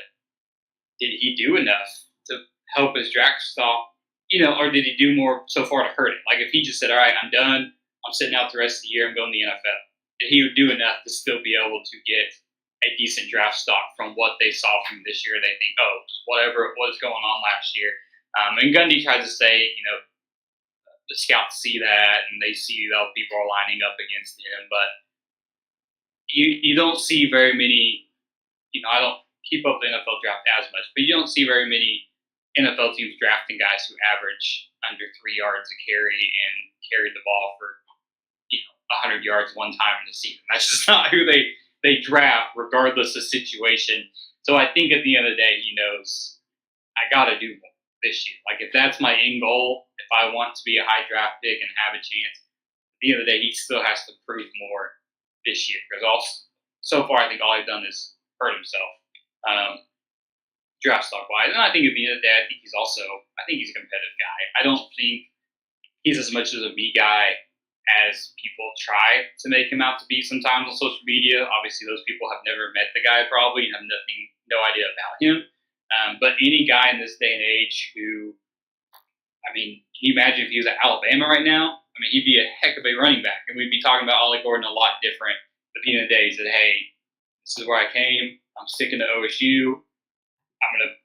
did he do enough to help his draft stock, or did he do more so far to hurt it? Like if he just said, all right, I'm done, I'm sitting out the rest of the year, I'm going to the NFL, did he do enough to still be able to get a decent draft stock from what they saw from this year? They think, oh, whatever it was going on last year. And Gundy tries to say, the scouts see that and they see how people are lining up against him, but you don't see very many, I don't keep up the NFL draft as much, but you don't see very many NFL teams drafting guys who average under 3 yards a carry and carried the ball for 100 yards one time in the season. That's just not who they draft, regardless of situation. So I think at the end of the day, he knows I got to do more this year. Like if that's my end goal, if I want to be a high draft pick and have a chance, at the end of the day, he still has to prove more this year because so far I think all he's done is hurt himself. Draft stock wise, and I think at the end of the day, I think he's a competitive guy. I don't think he's as much as a B guy as people try to make him out to be sometimes on social media. Obviously, those people have never met the guy probably and have no idea about him. But any guy in this day and age who, can you imagine if he was at Alabama right now? He'd be a heck of a running back, and we'd be talking about Ollie Gordon a lot different at the end of the day. He said, hey, this is where I came. I'm sticking to OSU. I'm going to,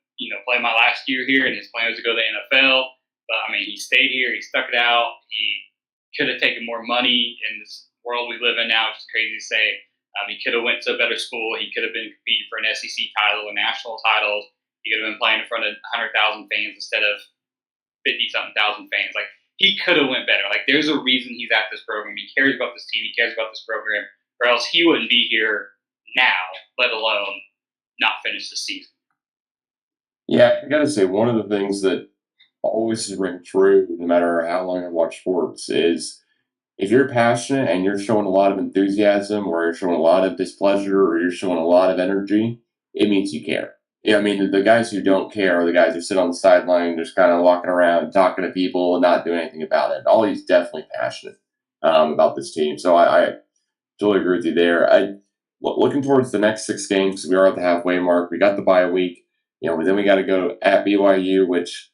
play my last year here, and his plan was to go to the NFL. But, he stayed here. He stuck it out. He could have taken more money in this world we live in now, which is crazy to say. He could have went to a better school. He could have been competing for an SEC title or national titles. He could have been playing in front of 100,000 fans instead of 50-something thousand fans. Like, he could have went better. Like, there's a reason he's at this program. He cares about this team. He cares about this program, or else he wouldn't be here now, let alone not finish the season. Yeah, I got to say, one of the things that always has ring true, no matter how long I watch sports, is if you're passionate and you're showing a lot of enthusiasm or you're showing a lot of displeasure or you're showing a lot of energy, it means you care. Yeah, the guys who don't care are the guys who sit on the sideline just kind of walking around, talking to people and not doing anything about it. Ollie's definitely passionate about this team. So I totally agree with you there. Looking towards the next 6 games, we are at the halfway mark. We got the bye week. Then we got to go at BYU, which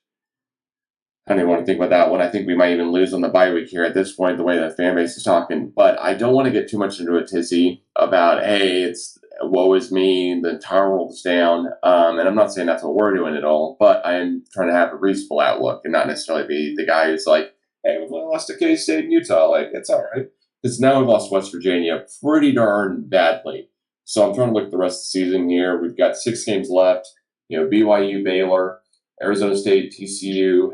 I don't even want to think about that one. I think we might even lose on the bye week here at this point, the way the fan base is talking. But I don't want to get too much into a tizzy about, hey, it's woe is me, the entire world is down. And I'm not saying that's what we're doing at all, but I am trying to have a reasonable outlook and not necessarily be the guy who's like, hey, we've only lost to K-State and Utah. Like, it's all right. Because now we've lost West Virginia pretty darn badly. So I'm trying to look at the rest of the season here. We've got 6 games left. BYU, Baylor, Arizona State, TCU,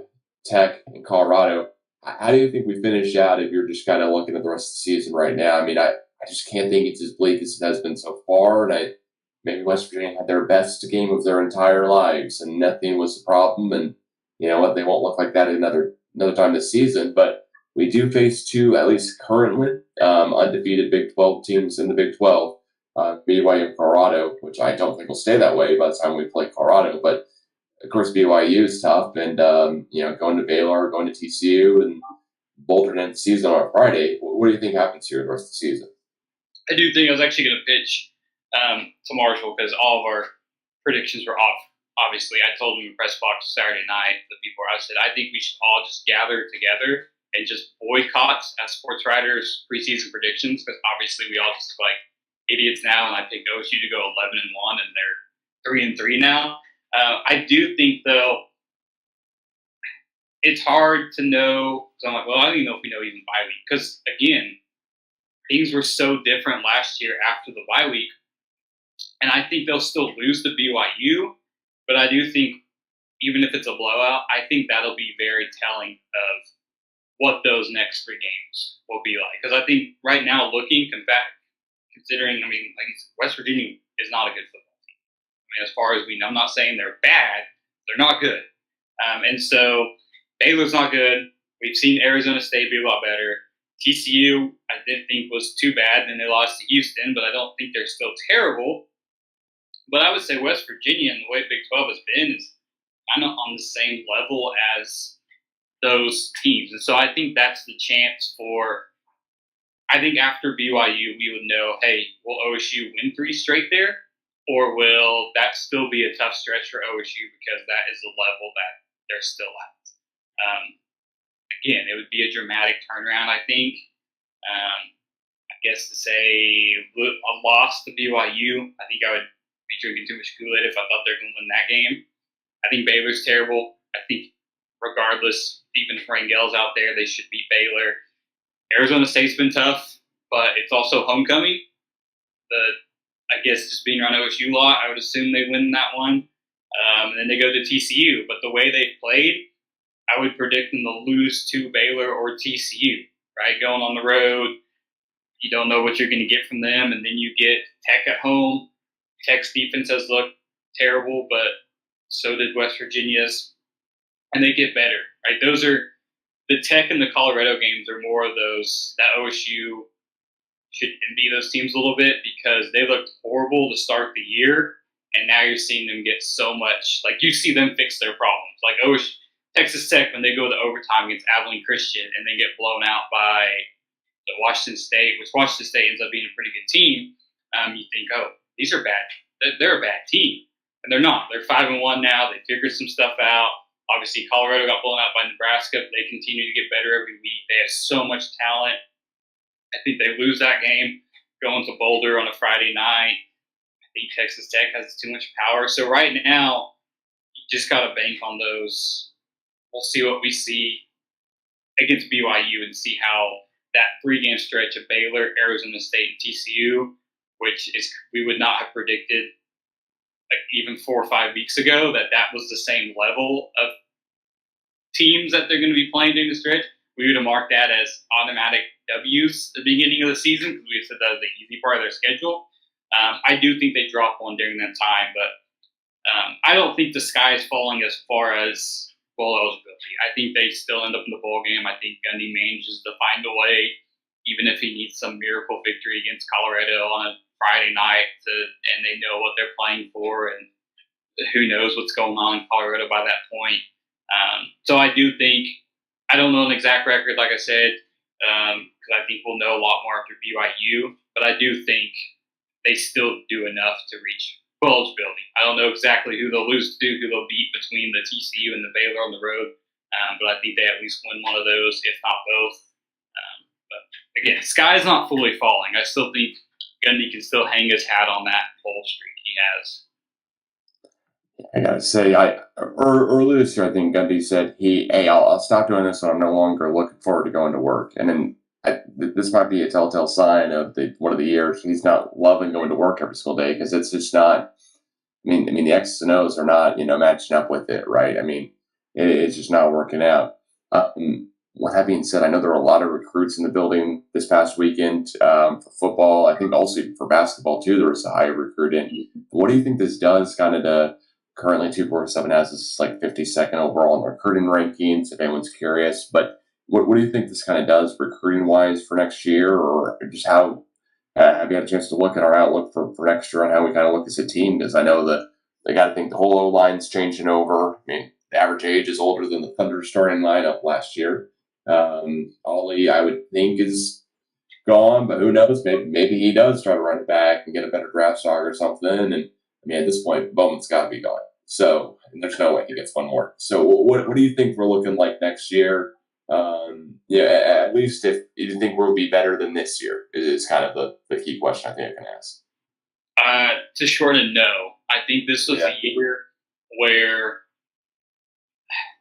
Tech, and Colorado. How do you think we finish out if you're just kind of looking at the rest of the season right now? I just can't think it's as bleak as it has been so far. And maybe West Virginia had their best game of their entire lives, and nothing was the problem. And you know what? They won't look like that another time this season. But we do face 2, at least currently, undefeated Big 12 teams in the Big 12. BYU and Colorado, which I don't think will stay that way by the time we play Colorado. But, of course, BYU is tough. And, going to Baylor, going to TCU, and bolting into the season on a Friday. What do you think happens here the rest of the season? I do think I was actually going to pitch to Marshall because all of our predictions were off. Obviously, I told him in the press box Saturday night, I said, I think we should all just gather together and just boycott as sports writers preseason predictions because obviously we all just look like idiots now, and I picked OSU to go 11-1, and they're 3-3 now. I do think though it's hard to know. So I'm like, well, I don't even know if we know even bye week because again, things were so different last year after the bye week, and I think they'll still lose to BYU, but I do think even if it's a blowout, I think that'll be very telling of what those next 3 games will be like. Because I think right now, considering, West Virginia is not a good football team. As far as we know, I'm not saying they're bad, they're not good. And so Baylor's not good. We've seen Arizona State be a lot better. TCU, I did think was too bad. Then they lost to Houston, but I don't think they're still terrible. But I would say West Virginia and the way Big 12 has been is kind of on the same level as those teams. And so I think that's the chance for, I think after BYU, we would know, hey, will OSU win 3 straight there? Or will that still be a tough stretch for OSU because that is the level that they're still at? Again, it would be a dramatic turnaround, I think. I guess to say a loss to BYU, I think I would be drinking too much Kool-Aid if I thought they're going to win that game. I think Baylor's terrible. I think regardless, even if Rangel's out there, they should beat Baylor. Arizona State's been tough, but it's also homecoming. I guess just being around OSU a lot, I would assume they win that one. And then they go to TCU. But the way they played, I would predict them to lose to Baylor or TCU, right? Going on the road, you don't know what you're going to get from them. And then you get Tech at home. Tech's defense has looked terrible, but so did West Virginia's. And they get better, right? Those are the Tech and the Colorado games are more of those that OSU should envy those teams a little bit because they looked horrible to start the year, and now you're seeing them get so much. Like, you see them fix their problems. Like OSU, Texas Tech, when they go to overtime against Abilene Christian and then get blown out by the Washington State, which Washington State ends up being a pretty good team, you think, oh, these are bad. They're a bad team. And they're not. They're 5-1 now. They figured some stuff out. Obviously, Colorado got blown out by Nebraska, but they continue to get better every week. They have so much talent. I think they lose that game going to Boulder on a Friday night. I think Texas Tech has too much power. So right now, you just got to bank on those. We'll see what we see against BYU and see how that 3-game stretch of Baylor, Arizona State, and TCU, which is we would not have predicted even 4 or 5 weeks ago that was the same level of teams that they're going to be playing during the stretch. We would have marked that as automatic W's at the beginning of the season because we said that was the easy part of their schedule. I do think they drop one during that time, but I don't think the sky is falling as far as bowl eligibility. I think they still end up in the bowl game. I think Gundy manages to find a way, even if he needs some miracle victory against Colorado on a Friday night, and they know what they're playing for, and who knows what's going on in Colorado by that point. So I do think, I don't know an exact record, like I said, because I think we'll know a lot more after BYU, but I do think they still do enough to reach bowl eligibility. I don't know exactly who they'll lose to, who they'll beat between the TCU and the Baylor on the road, but I think they at least win one of those, if not both. But again, the sky's not fully falling. I still think Gundy can still hang his hat on that bowl streak he has. I gotta say, earlier this year, I think Gundy said, I'll stop doing this, so I'm no longer looking forward to going to work. And then this might be a telltale sign of one of the years he's not loving going to work every single day because it's just not. I mean, the X's and O's are not, matching up with it, right? I mean, it's just not working out. With that being said, I know there are a lot of recruits in the building this past weekend for football. I think also for basketball too, there was a high recruit in. What do you think this does kind of to currently 247 has this like 52nd overall in the recruiting rankings, if anyone's curious. But what do you think this kind of does recruiting-wise for next year, or just how have you had a chance to look at our outlook for next year and how we kind of look as a team? Because I know that they got to think the whole O-line's changing over. I mean, the average age is older than the Thunder starting lineup last year. Ollie, I would think, is gone, but who knows? Maybe he does try to run it back and get a better draft stock or something. And I mean, at this point, Bowman's got to be gone. So there's no way he gets one more. So what do you think we're looking like next year? At least if you think we'll be better than this year is kind of the key question I think I can ask. To shorten, no. I think this was a year where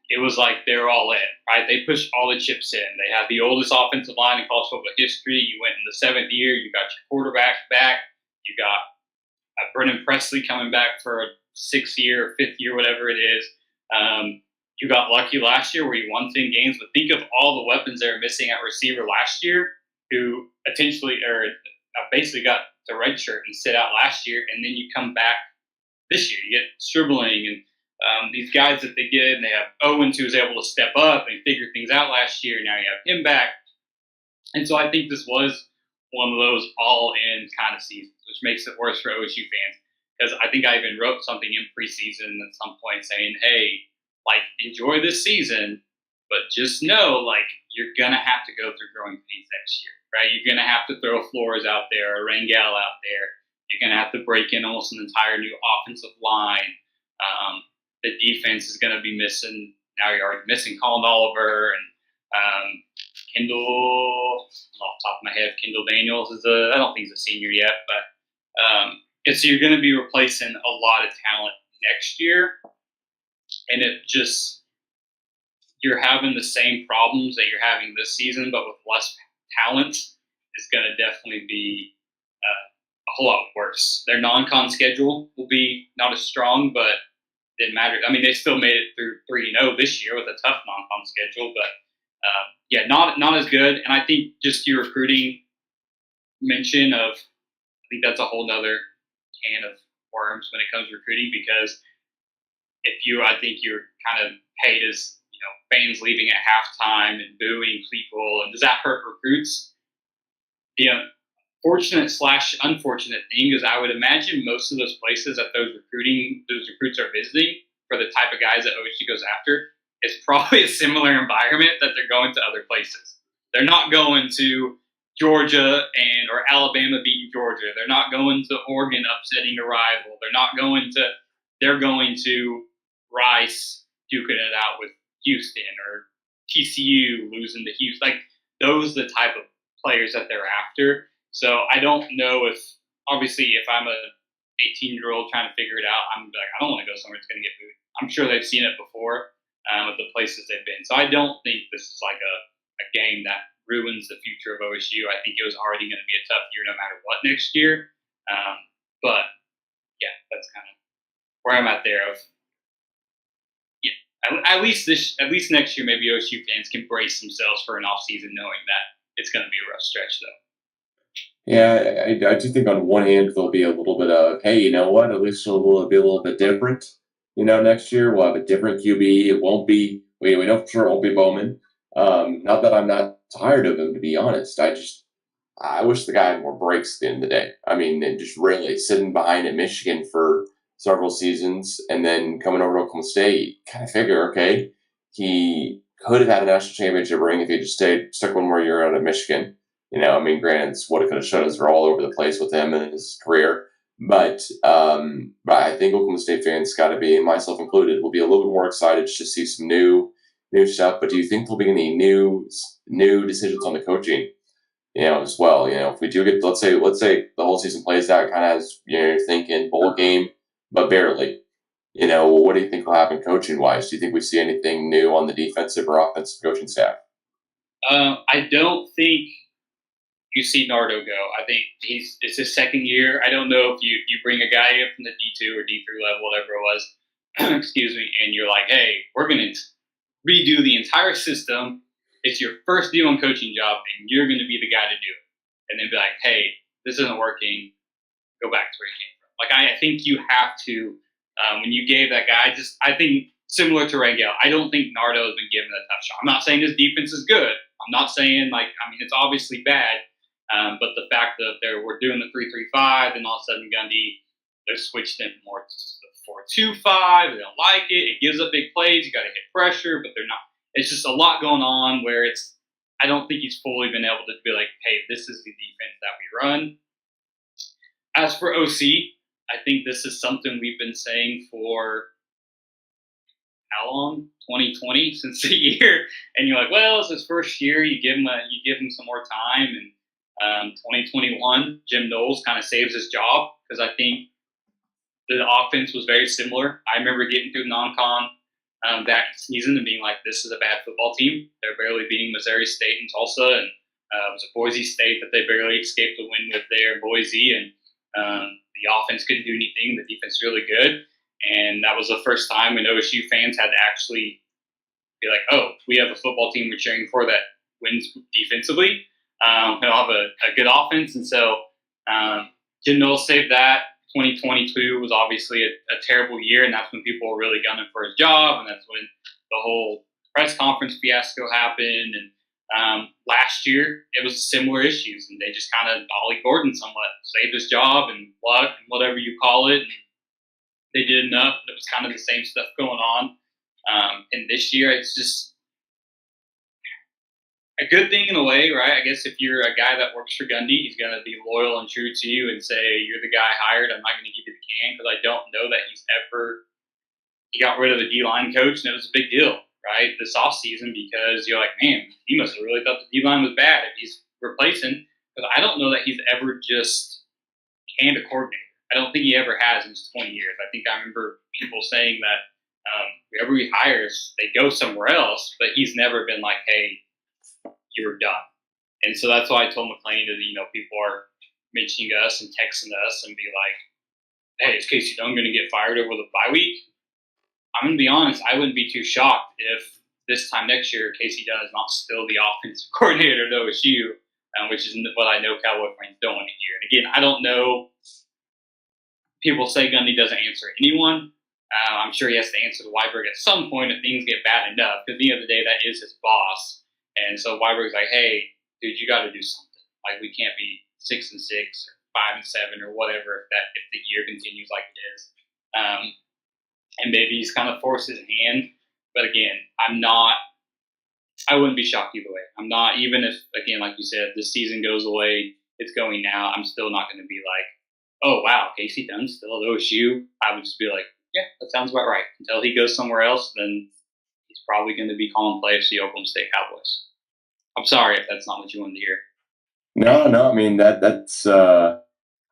it was like they're all in, right? They pushed all the chips in. They had the oldest offensive line in college football history. You went in the 7th year. You got your quarterback back. You got Brennan Presley coming back for a 6th year, 5th year, whatever it is. You got lucky last year where you won 10 games, but think of all the weapons they were missing at receiver last year who basically got the red shirt and sit out last year, and then you come back this year. You get Stribling and these guys that they get, and they have Owens who was able to step up and figure things out last year. Now you have him back. And so I think this was one of those all-in kind of seasons, which makes it worse for OSU fans. Because I think I even wrote something in preseason at some point saying, hey, like, enjoy this season, but just know, like, you're going to have to go through growing pains next year, right? You're going to have to throw Flores out there, or Rangel out there. You're going to have to break in almost an entire new offensive line. The defense is going to be missing. Now you're already missing Colin Oliver and Kendall. Off the top of my head, Kendall Daniels I don't think he's a senior yet, but so you're going to be replacing a lot of talent next year, and it just you're having the same problems that you're having this season, but with less talent, is going to definitely be a whole lot worse. Their non-con schedule will be not as strong, but didn't matter. I mean, they still made it through 3-0 this year with a tough non-con schedule, but yeah, not as good. And I think just your recruiting mention of, I think that's a whole nother can of worms when it comes to recruiting, because I think you're kind of paid as, fans leaving at halftime and booing people, and does that hurt recruits? The fortunate/unfortunate thing is I would imagine most of those places that those recruits are visiting for the type of guys that OSU goes after, it's probably a similar environment that they're going to other places. They're not going to Georgia or Alabama beating Georgia. They're not going to Oregon upsetting a rival. They're going to Rice duking it out with Houston, or TCU losing to Houston. Like, those are the type of players that they're after. So I don't know if I'm a 18-year-old trying to figure it out, I'm like, I don't want to go somewhere that's going to get booed. I'm sure they've seen it before with the places they've been. So I don't think this is like a game that ruins the future of OSU. I think it was already going to be a tough year no matter what next year. But yeah, that's kind of where I'm at there. At least next year, maybe OSU fans can brace themselves for an off season, knowing that it's going to be a rough stretch, though. Yeah, I do think on one hand there'll be a little bit of, hey, you know what? At least it'll be a little bit different. Next year we'll have a different QB. It won't be. We know for sure it won't be Bowman. Not that I'm not tired of him, to be honest. I wish the guy had more breaks at the end of the day. I mean, and just really sitting behind at Michigan for several seasons and then coming over to Oklahoma State, kind of figure, okay, he could have had a national championship ring if he just stuck one more year out at Michigan. I mean, granted, what it could have shown us are all over the place with him and his career. But I think Oklahoma State fans got to be, and myself included, will be a little bit more excited to see some new stuff. But do you think there'll be any new decisions on the coaching? As well. If we do get, let's say the whole season plays out kind of as you're thinking bowl game, but barely. What do you think will happen coaching wise? Do you think we see anything new on the defensive or offensive coaching staff? I don't think you see Nardo go. I think it's his second year. I don't know if you bring a guy in from the D2 or D3 level, whatever it was, excuse me, and you're like, hey, we're going to redo the entire system. It's your first D1 coaching job, and you're going to be the guy to do it. And then be like, hey, this isn't working. Go back to where you came from. Like, I think you have to, when you gave that guy, I think similar to Rangel, I don't think Nardo has been given a tough shot. I'm not saying his defense is good. I'm not saying, it's obviously bad. But the fact that we're doing the 3-3-5, and all of a sudden Gundy, they're switched in more to the 4-2-5. They don't like it. It gives up big plays. You got to hit pressure, but they're not. It's just a lot going on where I don't think he's fully been able to be like, hey, this is the defense that we run. As for OC, I think this is something we've been saying for how long? 2020, since the year. And you're like, well, it's his first year. You give him some more time. And 2021, Jim Knowles kind of saves his job, because I think the offense was very similar. I remember getting through non-con that season and being like, this is a bad football team. They're barely beating Missouri State and Tulsa, and it was a Boise State that they barely escaped the win with there in Boise, and the offense couldn't do anything. The defense really good, and that was the first time when OSU fans had to actually be like, oh, we have a football team we're cheering for that wins defensively. They'll have a good offense, and so Jim Knowles saved that. 2022 was obviously a terrible year, and that's when people were really gunning for his job, and that's when the whole press conference fiasco happened, and Last year, it was similar issues, and they just kind of Ollie Gordon somewhat saved his job and luck and whatever you call it. And they did enough, but it was kind of the same stuff going on. And this year, it's just a good thing in a way, right? I guess if you're a guy that works for Gundy, he's going to be loyal and true to you and say, you're the guy I hired. I'm not going to give you the can, because I don't know that he got rid of the D-line coach, and it was a big deal, right, this offseason, because you're like, man, he must have really thought the D-line was bad if he's replacing. Because I don't know that he's ever just canned a coordinator. I don't think he ever has in his 20 years. I think I remember people saying that whoever he hires, they go somewhere else, but he's never been like, hey, you're done. And so that's why I told McClain that, people are mentioning us and texting us and be like, hey, is Casey Dunn going to get fired over the bye week? I'm going to be honest, I wouldn't be too shocked if this time next year Casey Dunn is not still the offensive coordinator at OSU, which is what I know Cowboy fans don't want to hear. And again, I don't know. People say Gundy doesn't answer anyone. I'm sure he has to answer to Weiberg at some point if things get bad enough. Because at the end of the day, that is his boss. And so Weiberg's like, hey, dude, you got to do something. Like, we can't be 6-6 or 5-7 or whatever if the year continues like it is. And maybe he's kind of forced his hand. But again, I wouldn't be shocked either way. I'm not, even if, again, like you said, this season goes away, it's going now, I'm still not going to be like, oh, wow, Casey Dunn's still at OSU. I would just be like, yeah, that sounds about right. Until he goes somewhere else, then he's probably going to be calling plays for the Oklahoma State Cowboys. I'm sorry if that's not what you wanted to hear. No, I mean, that's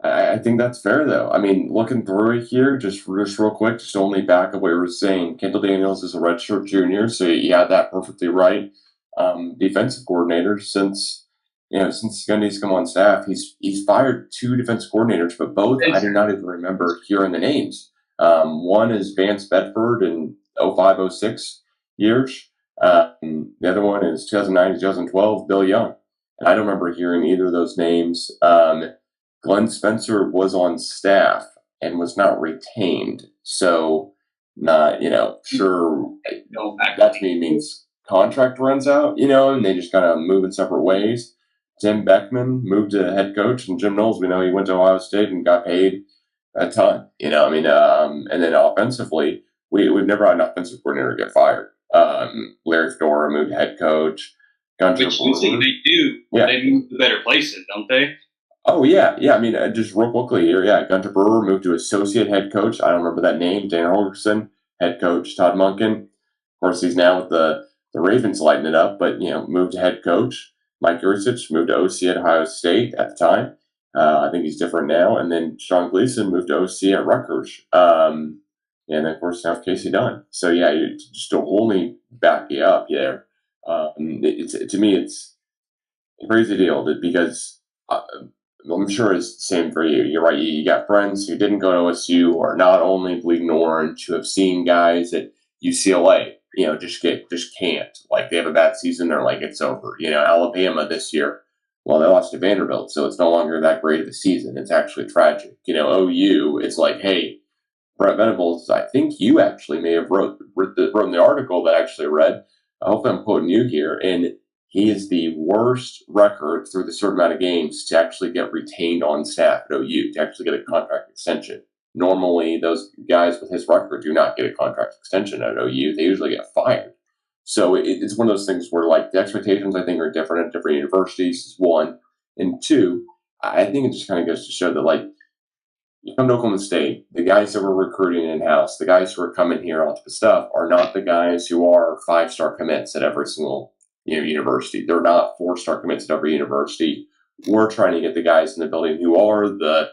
I think that's fair, though. I mean, looking through it here, just real quick, just to only back up what you were saying, Kendall Daniels is a redshirt junior, so you had that perfectly right. Defensive coordinator, since Gundy's come on staff, he's fired 2 defensive coordinators, but both I do not even remember hearing the names. One is Vance Bedford in 05-06 years. The other one is 2009-2012, Bill Young. And I don't remember hearing either of those names. Glenn Spencer was on staff and was not retained. So, not, sure, that to me means contract runs out, and they just kind of move in separate ways. Tim Beckman moved to head coach, and Jim Knowles, we know he went to Ohio State and got paid a ton, and then offensively, we've never had an offensive coordinator get fired. Larry Fedora moved to head coach. Which usually they do. Yeah. They move to better places, don't they? Oh, yeah. I mean, just real quickly here, Gunter Brewer moved to associate head coach. I don't remember that name. Dan Holgerson, head coach. Todd Monken. Of course, he's now with the Ravens lighting it up, but, moved to head coach. Mike Yursich moved to OC at Ohio State at the time. I think he's different now. And then Sean Gleason moved to OC at Rutgers. And then, of course, now Casey Dunn. So, yeah, you just to only back you up there. To me, it's a crazy deal because I'm sure it's the same for you. You're right. You got friends who didn't go to OSU or not only bleeding orange, who have seen guys at UCLA, just can't. Like, they have a bad season, they're like, it's over. Alabama this year, well, they lost to Vanderbilt, so it's no longer that great of a season. It's actually tragic. OU, it's like, hey, Brett Venables, I think you actually may have wrote in the article that I actually read. Hopefully I'm quoting you here, and he is the worst record through the certain amount of games to actually get retained on staff at OU, to actually get a contract extension. Normally, those guys with his record do not get a contract extension at OU. They usually get fired. So it's one of those things where, like, the expectations, I think, are different at different universities, is one. And two, I think it just kind of goes to show that, like, you come to Oklahoma State, the guys that we're recruiting in-house, the guys who are coming here, all type of stuff, are not the guys who are 5-star commits at every single university. They're not 4-star commits at every university. We're trying to get the guys in the building who are the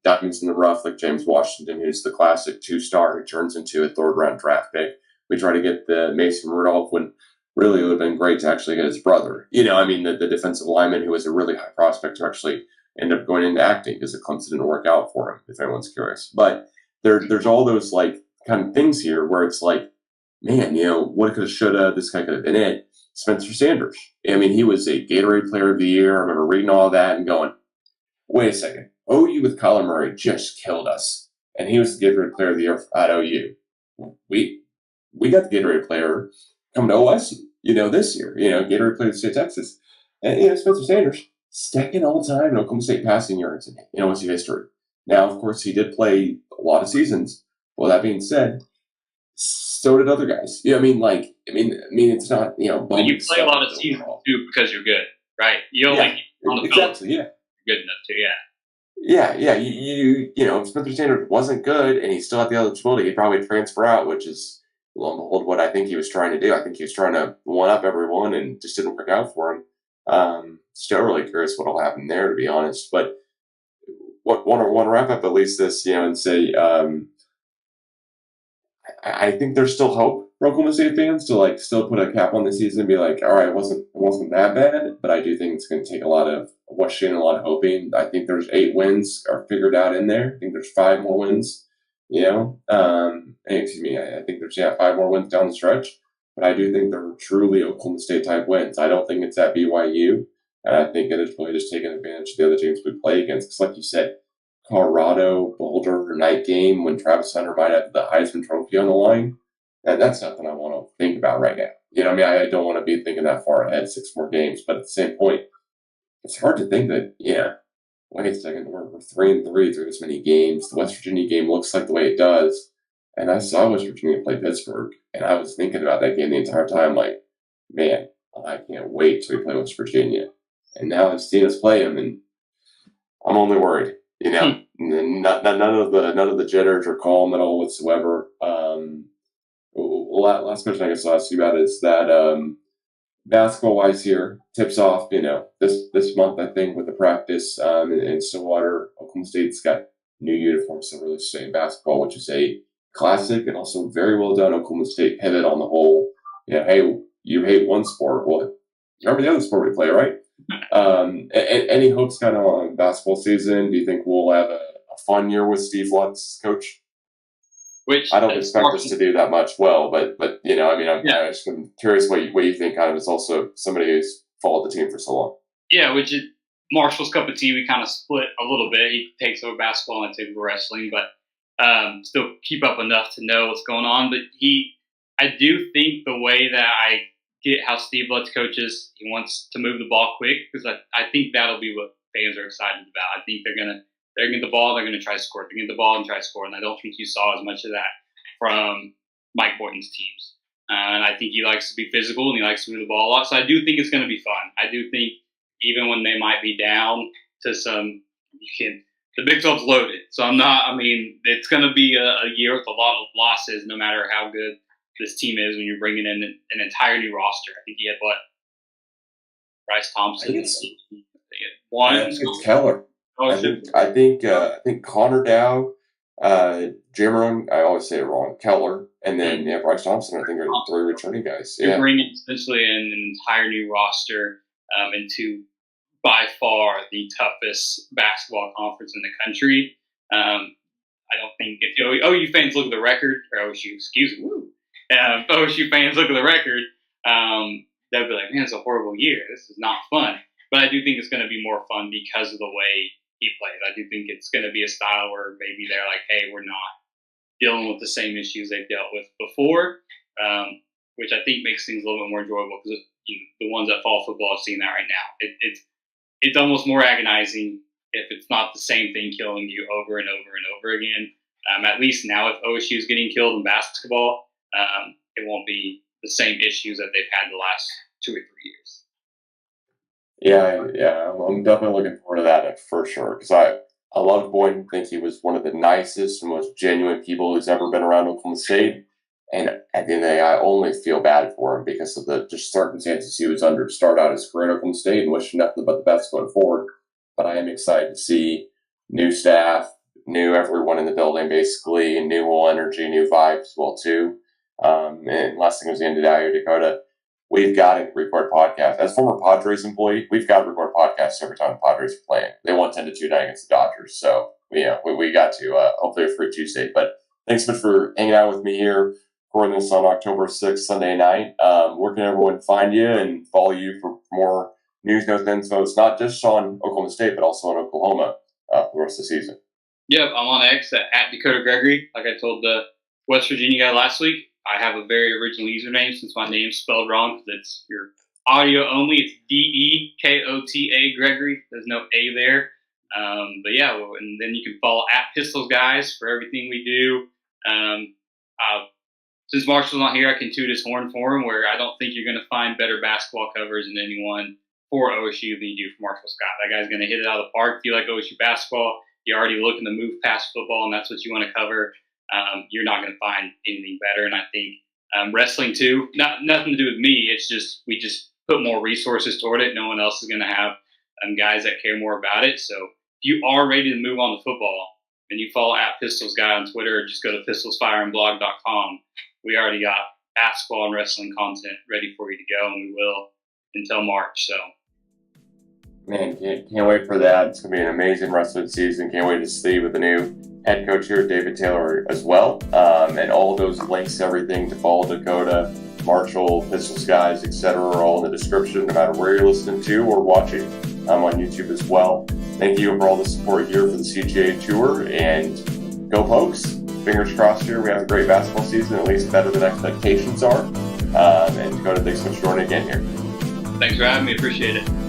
diamonds in the rough, like James Washington, who's the classic 2-star who turns into a 3rd-round draft pick. We try to get the Mason Rudolph when really it would have been great to actually get his brother. The defensive lineman who was a really high prospect to actually end up going into acting because the Clemson didn't work out for him, if anyone's curious. But there's all those, like, kind of things here where it's like, man, what could have, should have, this guy could have been it. Spencer Sanders. I mean, he was a Gatorade Player of the Year. I remember reading all that and going, wait a second. OU with Kyler Murray just killed us. And he was the Gatorade Player of the Year at OU. We got the Gatorade Player coming to OSU. this year. Gatorade played at State Texas. And, Spencer Sanders, second all-time in Oklahoma State passing yards in OSU history. Now, of course, he did play a lot of seasons. Well, that being said, so did other guys. It's not, But you play a lot of seasons, too, because you're good, right? You only get on the field. Exactly, yeah. Good enough, too, yeah. Yeah. If Spencer Sanders wasn't good and he still had the eligibility, he'd probably transfer out, which is, lo and behold, what I think he was trying to do. I think he was trying to one-up everyone and just didn't work out for him. Still really curious what will happen there, to be honest. But want to wrap up at least this, and say I think there's still hope for Oklahoma State fans to still put a cap on the season and be like, all right, it wasn't that bad, but I do think it's going to take a lot of washing and a lot of hoping. I think there's 8 wins are figured out in there. I think there's 5 more wins. Excuse me. I think there's 5 more wins down the stretch, but I do think they're truly Oklahoma State type wins. I don't think it's at BYU, and I think it is really just taking advantage of the other teams we play against. Because, like you said, Colorado, Boulder, night game when Travis Hunter might have the Heisman Trophy on the line, and that's nothing I want to think about right now. I don't want to be thinking that far ahead, 6 more games, but at the same point, it's hard to think that, wait a second, we're 3-3 through this many games. The West Virginia game looks like the way it does, and I saw West Virginia play Pittsburgh, and I was thinking about that game the entire time, like, man, I can't wait till we play West Virginia. And now I've seen us play them, and I'm only worried. None of the jitters or calm at all whatsoever. Last question I guess I'll ask you about is that basketball wise here tips off. This month I think with the practice in Stillwater, Oklahoma State's got new uniforms, so really staying basketball, which is a classic and also very well done Oklahoma State pivot on the whole. Hey, you hate one sport, well, remember the other sport we play, right? Any hopes kind of on basketball season? Do you think we'll have a fun year with Steve Lutz, coach? Which I don't expect us to do that much well, but I'm curious what you think. Kind of is also somebody who's followed the team for so long. Yeah, which is Marshall's cup of tea. We kind of split a little bit. He takes over basketball and I take over wrestling, but still keep up enough to know what's going on. But I do think the way that I get how Steve Lutz coaches, he wants to move the ball quick because I think that'll be what fans are excited about. I think they're get the ball, they're gonna try to score. They get the ball and try to score, and I don't think you saw as much of that from Mike Boynton's teams. And I think he likes to be physical and he likes to move the ball a lot. So I do think it's going to be fun. I do think even when they might be down to some, the Big 12's loaded. So it's going to be a year with a lot of losses, no matter how good this team is when you're bringing in an entire new roster. I think he had Bryce Thompson. It's Keller. I think Connor Dow, Jimmerman, I always say it wrong, Keller, and then Bryce Thompson. I think are 3 returning guys. You're bringing essentially an entire new roster into by far the toughest basketball conference in the country. I don't think if OU fans look at the record, or OSU, OSU fans look at the record, they'll be like, man, it's a horrible year. This is not fun. But I do think it's going to be more fun because of the way he plays. I do think it's going to be a style where maybe they're like, hey, we're not dealing with the same issues they've dealt with before, which I think makes things a little bit more enjoyable because the ones that follow football have seen that right now. It's almost more agonizing if it's not the same thing killing you over and over and over again. At least now if OSU is getting killed in basketball, it won't be the same issues that they've had the last 2 or 3 years. Yeah, I'm definitely looking forward to that for sure. Because I love Boynton. I think he was one of the nicest and most genuine people who's ever been around Oklahoma State. And at the end of the day, I only feel bad for him because of the just circumstances he was under to start out his career at Oklahoma State and wishing nothing but the best going forward. But I am excited to see new staff, new everyone in the building, basically, new energy, new vibes as well too. And last thing was the end of the day, Dakota. We've got to record podcasts. As former Padres employee, we've got to record podcasts every time the Padres are playing. They won 10-2 down against the Dodgers, so we got to. Hopefully a free Tuesday. But thanks so much for hanging out with me here. Recording this on October 6th, Sunday night. Where can everyone find you and follow you for more news, notes, and info? It's not just on Oklahoma State, but also on Oklahoma for the rest of the season. Yep, I'm on X at Dekota Gregory, like I told the West Virginia guy last week. I have a very original username since my name's spelled wrong because it's your audio only. It's Dekota Gregory. There's no A there. But yeah, and then you can follow @Pistols Guys for everything we do. Since Marshall's not here, I can toot his horn for him, where I don't think you're going to find better basketball covers than anyone for OSU than you do for Marshall Scott. That guy's going to hit it out of the park. If you like OSU basketball, you're already looking to move past football, and that's what you want to cover. You're not going to find anything better. And I think wrestling too, nothing to do with me. It's just we just put more resources toward it. No one else is going to have guys that care more about it. So if you are ready to move on to football, then you follow @Pistols Guy on Twitter, or just go to pistolsfireandblog.com. We already got basketball and wrestling content ready for you to go, and we will until March. So, man, can't wait for that. It's going to be an amazing rest of the season. Can't wait to see with the new head coach here, David Taylor, as well. And all those links, everything to follow Dekota, Marshall, Pistols Guys, etc., are all in the description, no matter where you're listening to or watching. I'm on YouTube as well. Thank you for all the support here for the CGA Tour, and go Pokes. Fingers crossed here. We have a great basketball season, at least better than expectations are. And Dakota, thanks so much for joining again here. Thanks for having me. Appreciate it.